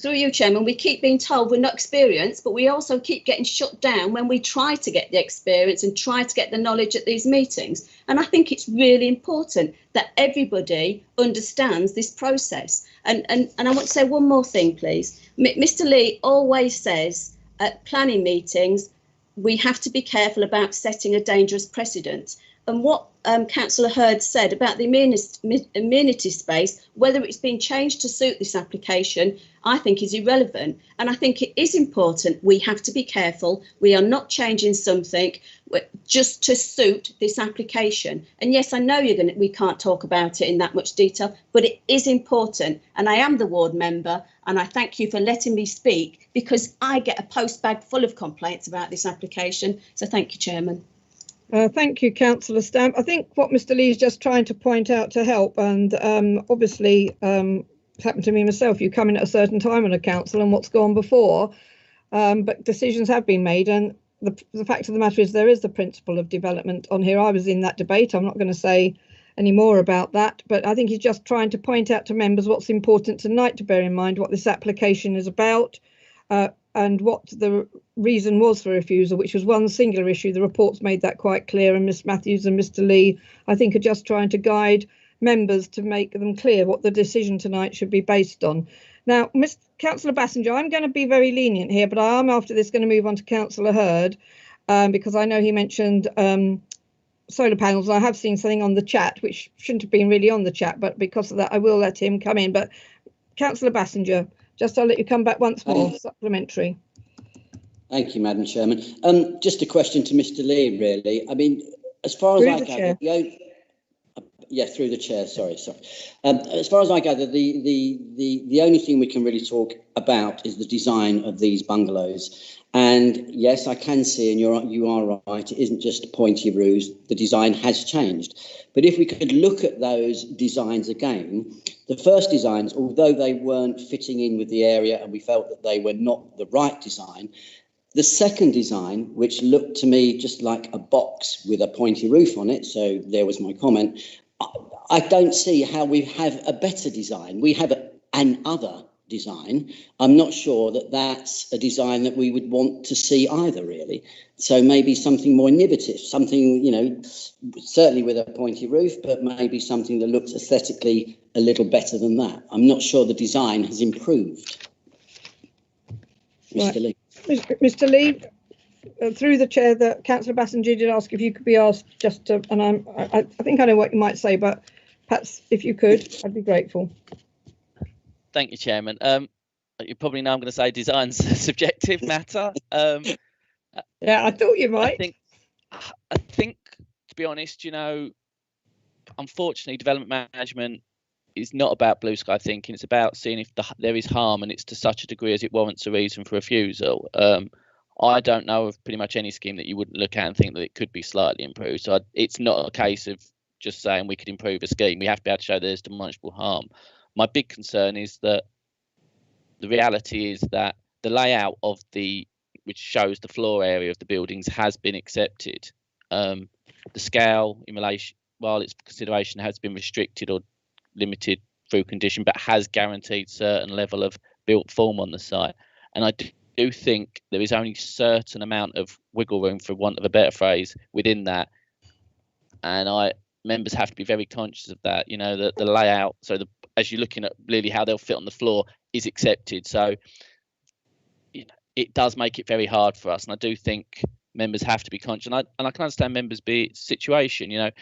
S: Through you, Chairman, we keep being told we're not experienced, but we also keep getting shut down when we try to get the experience and try to get the knowledge at these meetings. And I think it's really important that everybody understands this process. And I want to say one more thing, please. Mr. Lee always says at planning meetings, we have to be careful about setting a dangerous precedent. And what Councillor Hurd said about the amenity space, whether it's been changed to suit this application, I think is irrelevant. And I think it is important we have to be careful. We are not changing something just to suit this application. And yes, I know we can't talk about it in that much detail, but it is important. And I am the ward member, and I thank you for letting me speak, because I get a post bag full of complaints about this application. So thank you, Chairman.
B: Thank you, Councillor Stamp. I think what Mr. Lee is just trying to point out to help, and obviously it's happened to me myself, you come in at a certain time on a council and what's gone before, but decisions have been made, and the fact of the matter is there is the principle of development on here. I was in that debate. I'm not going to say any more about that, but I think he's just trying to point out to members what's important tonight to bear in mind, what this application is about, and what the reason was for refusal, which was one singular issue. The report's made that quite clear, and Ms Matthews and Mr Lee, I think, are just trying to guide members to make them clear what the decision tonight should be based on. Now, Councillor Bassinger, I'm going to be very lenient here, but I am after this going to move on to Councillor Hurd, because I know he mentioned solar panels. I have seen something on the chat, which shouldn't have been really on the chat, but because of that, I will let him come in. But Councillor Bassinger, just I'll let you come back once more, supplementary.
U: Thank you, Madam Chairman. Just a question to Mr. Lee, really. I mean, as far as I gather, through the chair. Sorry. As far as I gather, the only thing we can really talk about is the design of these bungalows. And yes, I can see, and you are right. It isn't just pointy roofs. The design has changed. But if we could look at those designs again, the first designs, although they weren't fitting in with the area, and we felt that they were not the right design. The second design, which looked to me just like a box with a pointy roof on it, so there was my comment, I don't see how we have a better design. We have an other design. I'm not sure that that's a design that we would want to see either, really. So maybe something more innovative, something, certainly with a pointy roof, but maybe something that looks aesthetically a little better than that. I'm not sure the design has improved. Mr. Lee.
B: Mr. Lee, through the chair, that Councillor Bassinger did ask if you could be asked just to, and I think I know what you might say, but perhaps if you could, I'd be grateful.
D: Thank you, Chairman. You probably know I'm going to say design's a subjective matter.
B: Yeah, I thought you might.
D: I think, to be honest, unfortunately, development management is not about blue sky thinking. It's about seeing if there is harm, and it's to such a degree as it warrants a reason for refusal. I don't know of pretty much any scheme that you wouldn't look at and think that it could be slightly improved. So it's not a case of just saying we could improve a scheme. We have to be able to show there's demonstrable harm. My big concern is that the reality is that the layout of which shows the floor area of the buildings has been accepted. The scale in relation, while its consideration has been restricted or limited through condition, but has guaranteed certain level of built form on the site. And I do think there is only certain amount of wiggle room, for want of a better phrase, within that. And members have to be very conscious of that. The layout, so as you're looking at really how they'll fit on the floor, is accepted. So it does make it very hard for us. And I do think members have to be conscious. And I can understand members' situation.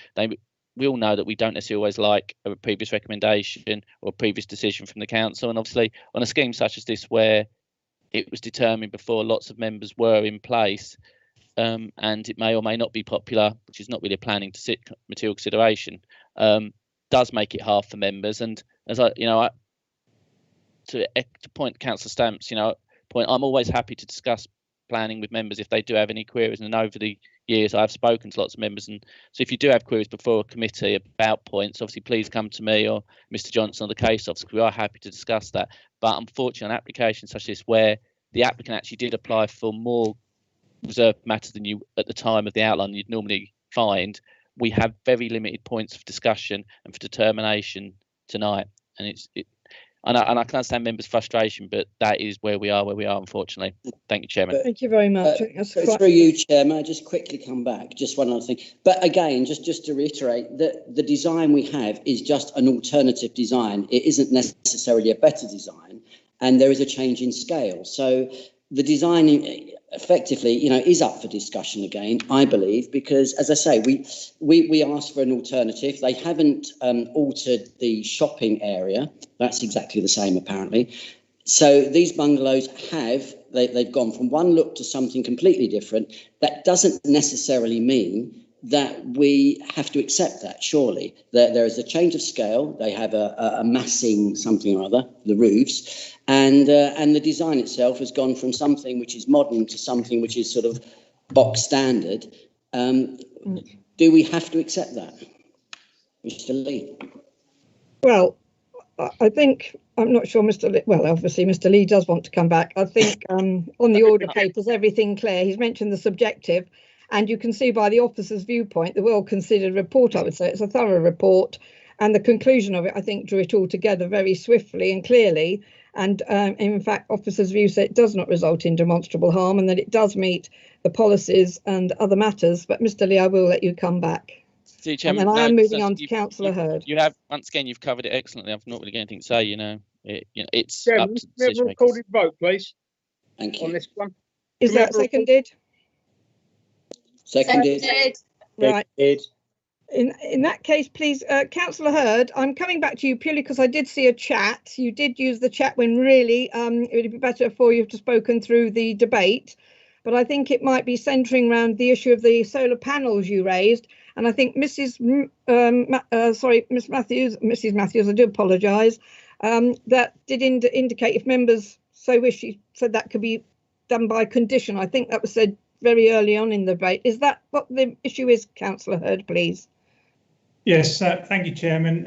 D: We all know that we don't necessarily always like a previous recommendation or a previous decision from the council. And obviously on a scheme such as this, where it was determined before lots of members were in place, and it may or may not be popular, which is not really a planning to sit material consideration, does make it hard for members. And as to point Councillor Stamp's point, I'm always happy to discuss planning with members if they do have any queries. And over the years, I've spoken to lots of members. And so if you do have queries before a committee about points, obviously please come to me or Mr. Johnson or the case officer, because we are happy to discuss that. But unfortunately, on applications such as this, where the applicant actually did apply for more reserved matters than you at the time of the outline you'd normally find, we have very limited points for discussion and for determination tonight. And I can understand members' frustration, but that is where we are, unfortunately. Thank you, Chairman.
B: Thank you very much.
U: Through you, Chairman, I just quickly come back. Just one other thing. But again, just to reiterate, that the design we have is just an alternative design. It isn't necessarily a better design, and there is a change in scale. So the design effectively, is up for discussion again, I believe, because, as I say, we asked for an alternative. They haven't altered the shopping area. That's exactly the same, apparently. So these bungalows they've gone from one look to something completely different. That doesn't necessarily mean that we have to accept that, surely. There is a change of scale. They have a massing something or other, the roofs, and the design itself has gone from something which is modern to something which is sort of box standard. Do we have to accept that, Mr. Lee?
B: Well, I think, I'm not sure Mr. Lee, well, obviously Mr. Lee does want to come back. I think on the order papers, everything clear. He's mentioned the subjective. And you can see by the officer's viewpoint, the well-considered report, I would say. It's a thorough report. And the conclusion of it, I think, drew it all together very swiftly and clearly. And in fact, officer's view said it does not result in demonstrable harm and that it does meet the policies and other matters. But Mr. Lee, I will let you come back.
D: See, Chairman,
B: and then I am moving on to Councillor Hurd.
D: You have, once again, you've covered it excellently. I've not really got anything to say, it's
K: Chairman,
D: up to
K: we have a recorded vote, please.
U: Thank you.
K: On this one.
B: Is that seconded?
U: Seconded.
B: Right. In that case, please, Councillor Hurd, I'm coming back to you purely because I did see a chat. You did use the chat when really it would be better for you to have spoken through the debate. but I think it might be centering around the issue of the solar panels you raised. And I think Mrs. Matthews, I do apologise, that did indicate if members so wish, she said that could be done by condition. I think that was said very early on in the debate. Is that what the issue is, Councillor Hurd, please?
M: Yes, thank you, Chairman.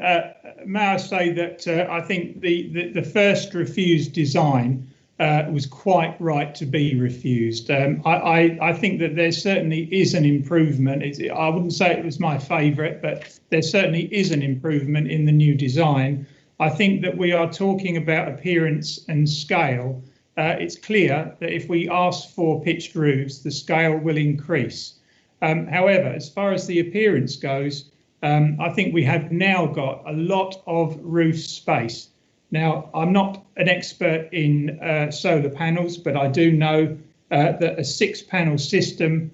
M: May I say that I think the first refused design was quite right to be refused. I think that there certainly is an improvement. I wouldn't say it was my favourite, but there certainly is an improvement in the new design. I think that we are talking about appearance and scale. It's clear that if we ask for pitched roofs, the scale will increase. However, as far as the appearance goes, I think we have now got a lot of roof space. Now, I'm not an expert in solar panels, but I do know that a 6-panel system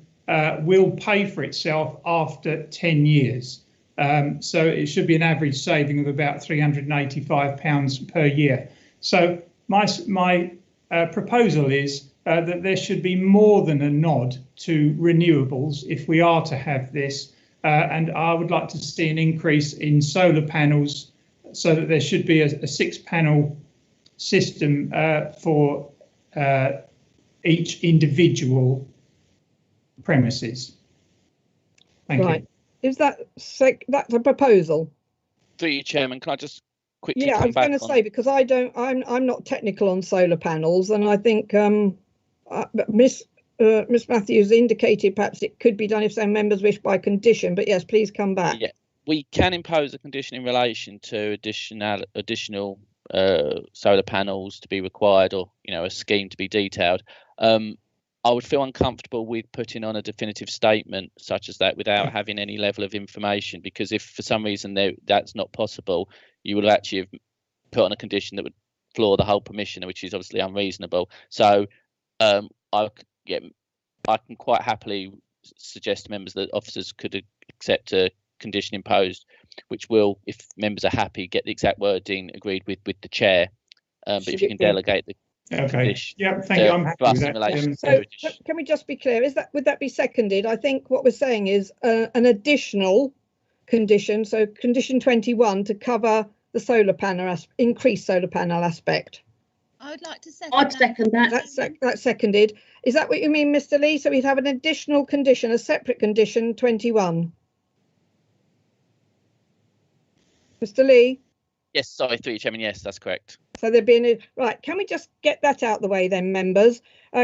M: will pay for itself after 10 years. So it should be an average saving of about £385 per year. So my proposal is that there should be more than a nod to renewables if we are to have this. And I would like to see an increase in solar panels so that there should be a 6-panel system for each individual premises. Thank you.
B: Is that's a proposal?
D: Through you, Chairman, can I just quickly
B: I was going to say, because I'm not technical on solar panels, and I think Miss Matthews indicated perhaps it could be done if some members wish by condition, but yes, please come back.
D: Yeah, we can impose a condition in relation to additional solar panels to be required, or a scheme to be detailed. I would feel uncomfortable with putting on a definitive statement such as that without having any level of information, because if for some reason that's not possible, you would actually have put on a condition that would floor the whole permission, which is obviously unreasonable. So I can quite happily suggest to members that officers could accept a condition imposed, which will, if members are happy, get the exact wording agreed with the chair. But if you can delegate the condition,
M: thank you. I'm happy with that.
B: So can we just be clear? Would that be seconded? I think what we're saying is an additional condition, so condition 21, to cover the solar panel increased solar panel aspect.
Q: I would like to second
J: I'd second that.
B: That's seconded. Is that what you mean, Mr. Lee? So we'd have an additional condition, a separate condition 21. Mr. Lee?
D: Yes, sorry, through you, Chairman. Yes, that's correct.
B: So there'd be right. Can we just get that out the way then, members?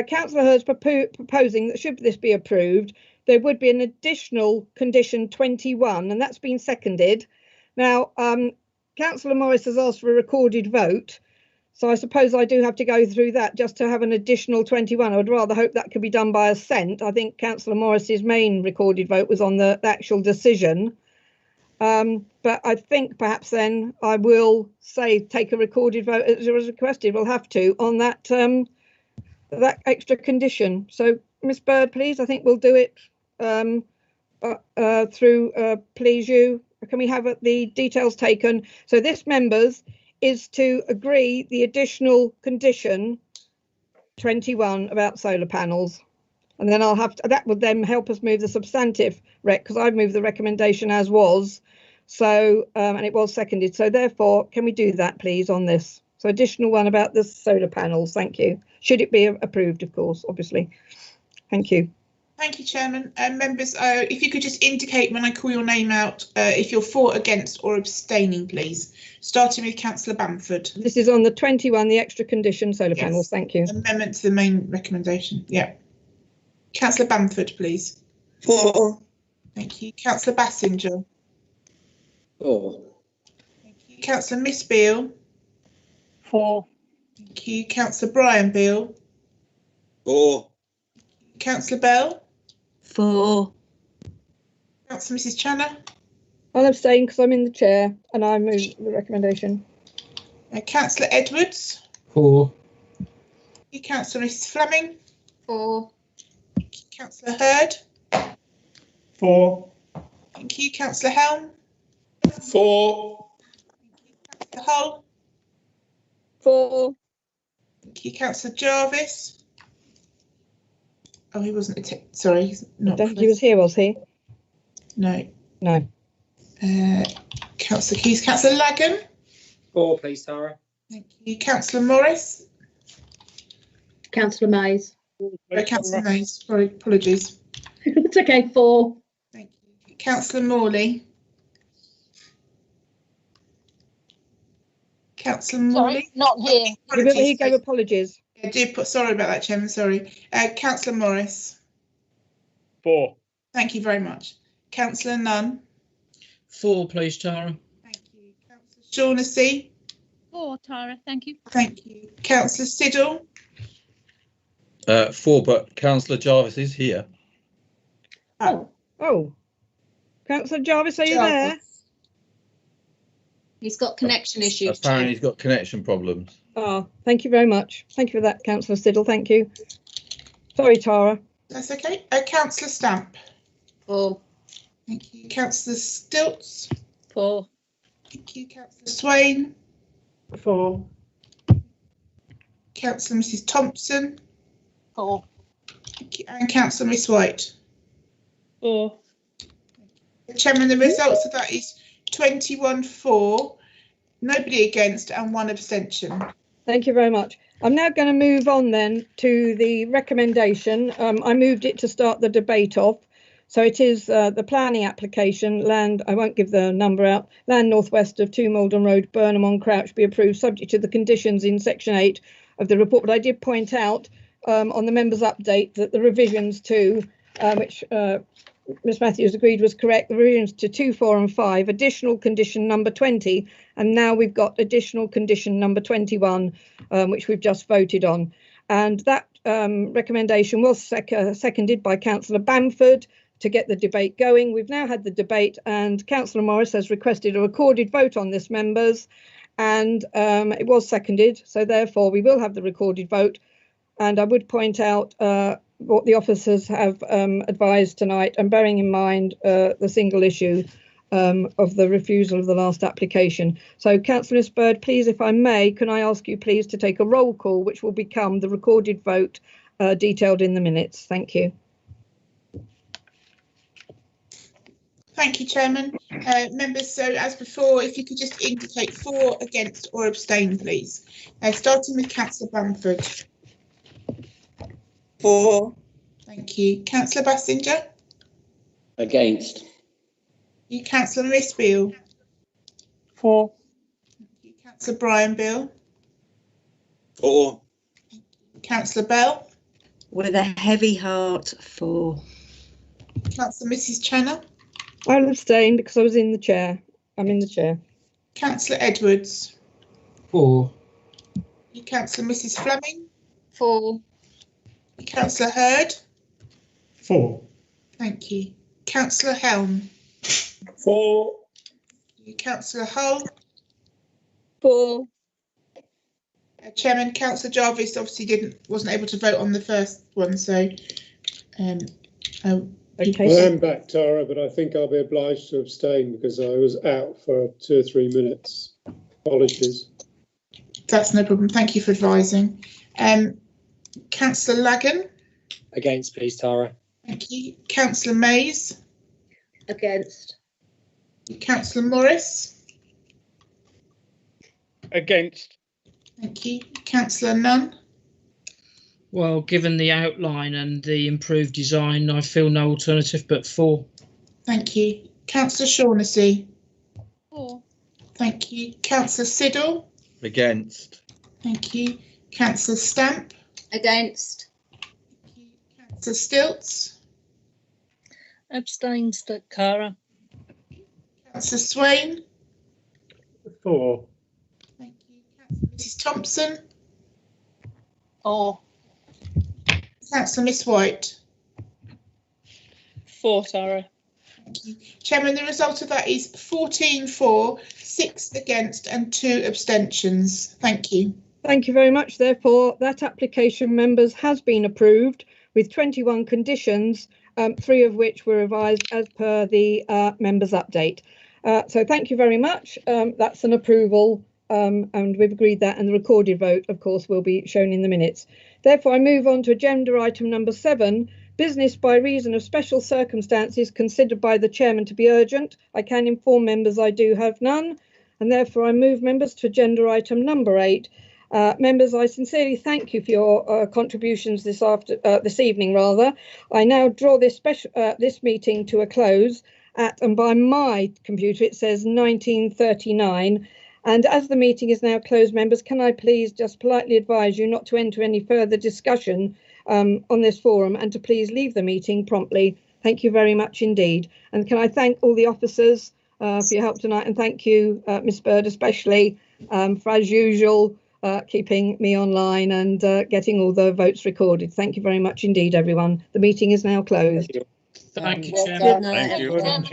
B: Councillor Hurd's proposing that should this be approved, there would be an additional condition 21, and that's been seconded. Now, Councillor Morris has asked for a recorded vote, so I suppose I do have to go through that just to have an additional 21. I would rather hope that could be done by assent. I think Councillor Morris's main recorded vote was on the actual decision. But I think perhaps then I will say take a recorded vote as was requested. We'll have to on that that extra condition. So, Miss Bird, please. I think we'll do it through please you. Can we have the details taken? So this, members, is to agree the additional condition 21 about solar panels. And then I'll have to, that would then help us move the substantive rec, because I've moved the recommendation as was. So, and it was seconded. So therefore, can we do that, please, on this? So additional one about the solar panels. Thank you. Should it be approved, of course, obviously. Thank you.
A: Thank you, Chairman. Members, if you could just indicate when I call your name out, if you're for, against or abstaining, please. Starting with Councillor Bamford.
B: This is on the 21, the extra condition solar panels. Thank you.
A: Amendment to the main recommendation. Yeah. Councillor Bamford, please.
G: For.
A: Thank you. Councillor Bassinger.
U: For.
A: Thank you. Councillor Miss Beale.
H: For.
A: Thank you. Councillor Brian Beale.
I: For.
A: Councillor Bell.
J: For.
A: Councillor Mrs Channer.
B: I'll abstain because I'm in the chair and I move the recommendation.
A: Councillor Edwards.
H: For.
A: Councillor Mrs Fleming.
N: For.
A: Councillor Hurd.
M: For.
A: Thank you. Councillor Helm.
I: For.
A: Councillor Hull.
B: For.
A: Thank you. Councillor Jarvis. Oh, he wasn't. Sorry, he's not.
B: I don't think he was here, was he?
A: No.
B: No.
A: Councillor Keys. Councillor Lagan.
C: 4, please, Tara.
A: Thank you. Councillor Morris.
J: Councillor Mays.
A: Councillor Mays. Sorry, apologies.
J: It's okay. 4.
A: Thank you. Councillor Morley. Councillor Morley.
P: Sorry, not here.
B: He gave apologies.
A: I do put. Sorry about that, Chairman. Sorry. Councillor Morris.
K: 4.
A: Thank you very much. Councillor Nunn.
L: 4, please, Tara.
A: Thank you. Councillor Shaughnessy.
Q: 4, Tara. Thank you.
A: Thank you. Councillor Siddle.
R: 4, but Councillor Jarvis is here.
B: Oh. Councillor Jarvis, are you there?
S: He's got connection issues.
R: Apparently he's got connection problems.
B: Oh, thank you very much. Thank you for that, Councillor Siddle. Thank you. Sorry, Tara.
A: That's okay. Councillor Stamp.
J: 4.
A: Thank you. Councillor Stilts.
J: 4.
A: Thank you. Councillor Swain.
M: 4.
A: Councillor Mrs Thompson.
P: 4.
A: Thank you. And Councillor Miss White.
T: 4.
A: Chairman, the results of that is 21 for, nobody against and 1 abstention.
B: Thank you very much. I'm now going to move on then to the recommendation. I moved it to start the debate off. So it is the planning application, land, I won't give the number out, land northwest of 2 Malden Road, Burnham on Crouch, be approved subject to the conditions in section 8 of the report. But I did point out on the members' update that the revisions to, which Ms Matthews agreed was correct, the revisions to 2, 4 and 5, additional condition number 20, and now we've got additional condition number 21, which we've just voted on. And that recommendation was seconded by Councillor Bamford to get the debate going. We've now had the debate and Councillor Morris has requested a recorded vote on this, members, and it was seconded, so therefore we will have the recorded vote. And I would point out what the officers have advised tonight, and bearing in mind the single issue of the refusal of the last application. So, Councillor Miss Bird, please, if I may, can I ask you please to take a roll call, which will become the recorded vote detailed in the minutes. Thank you.
A: Thank you, Chairman. Members, so as before, if you could just indicate for, against or abstain, please. Starting with Councillor Bamford.
G: 4.
A: Thank you. Councillor Bassinger.
U: Against.
A: You, Councillor Miss Beale.
H: 4.
A: You, Councillor Brian Beale.
I: 4.
A: Councillor Bell.
G: With a heavy heart, 4.
A: Councillor Mrs Channer.
B: I'll abstain because I was in the chair. I'm in the chair.
A: Councillor Edwards.
L: 4.
A: You, Councillor Mrs Fleming.
J: 4.
A: You, Councillor Hurd.
M: 4.
A: Thank you. Councillor Helm.
I: 4.
A: You, Councillor Hull.
J: 4.
A: Chairman, Councillor Jarvis obviously wasn't able to vote on the first one, so
O: I am back, Tara, but I think I'll be obliged to abstain because I was out for 2 or 3 minutes. Apologies.
A: That's no problem. Thank you for advising. Councillor Lagan.
C: Against, please, Tara.
A: Thank you. Councillor Mays.
J: Against.
A: Councillor Morris.
K: Against.
A: Thank you. Councillor Nunn.
L: Well, given the outline and the improved design, I feel no alternative but 4.
A: Thank you. Councillor Shaughnessy.
Q: 4.
A: Thank you. Councillor Siddle.
R: Against.
A: Thank you. Councillor Stamp.
J: Against.
A: Councillor Stilts.
H: Abstained, Tara.
A: Councillor Swain.
O: 4.
A: Thank you. Councillor Mrs Thompson.
P: 4.
A: Councillor Miss White.
T: 4, Tara.
A: Thank you. Chairman, the result of that is 14 for, 6 against and 2 abstentions. Thank you.
B: Thank you very much. Therefore, that application, members, has been approved with 21 conditions, 3 of which were revised as per the members' update. So thank you very much. That's an approval, and we've agreed that, and the recorded vote, of course, will be shown in the minutes. Therefore, I move on to agenda item number 7, Business by reason of special circumstances considered by the chairman to be urgent. I can inform members I do have none, and therefore I move members to agenda item number 8. Members, I sincerely thank you for your contributions this evening. I now draw this meeting to a close at, and by my computer it says 19:39. And as the meeting is now closed, members, can I please just politely advise you not to enter any further discussion on this forum, and to please leave the meeting promptly. Thank you very much indeed. And can I thank all the officers for your help tonight, and thank you, Miss Bird, especially for, as usual, keeping me online and getting all the votes recorded. Thank you very much indeed, everyone. The meeting is now closed.
L: Thank you, Chair.
J: Good night,
R: Thank you.
J: everyone.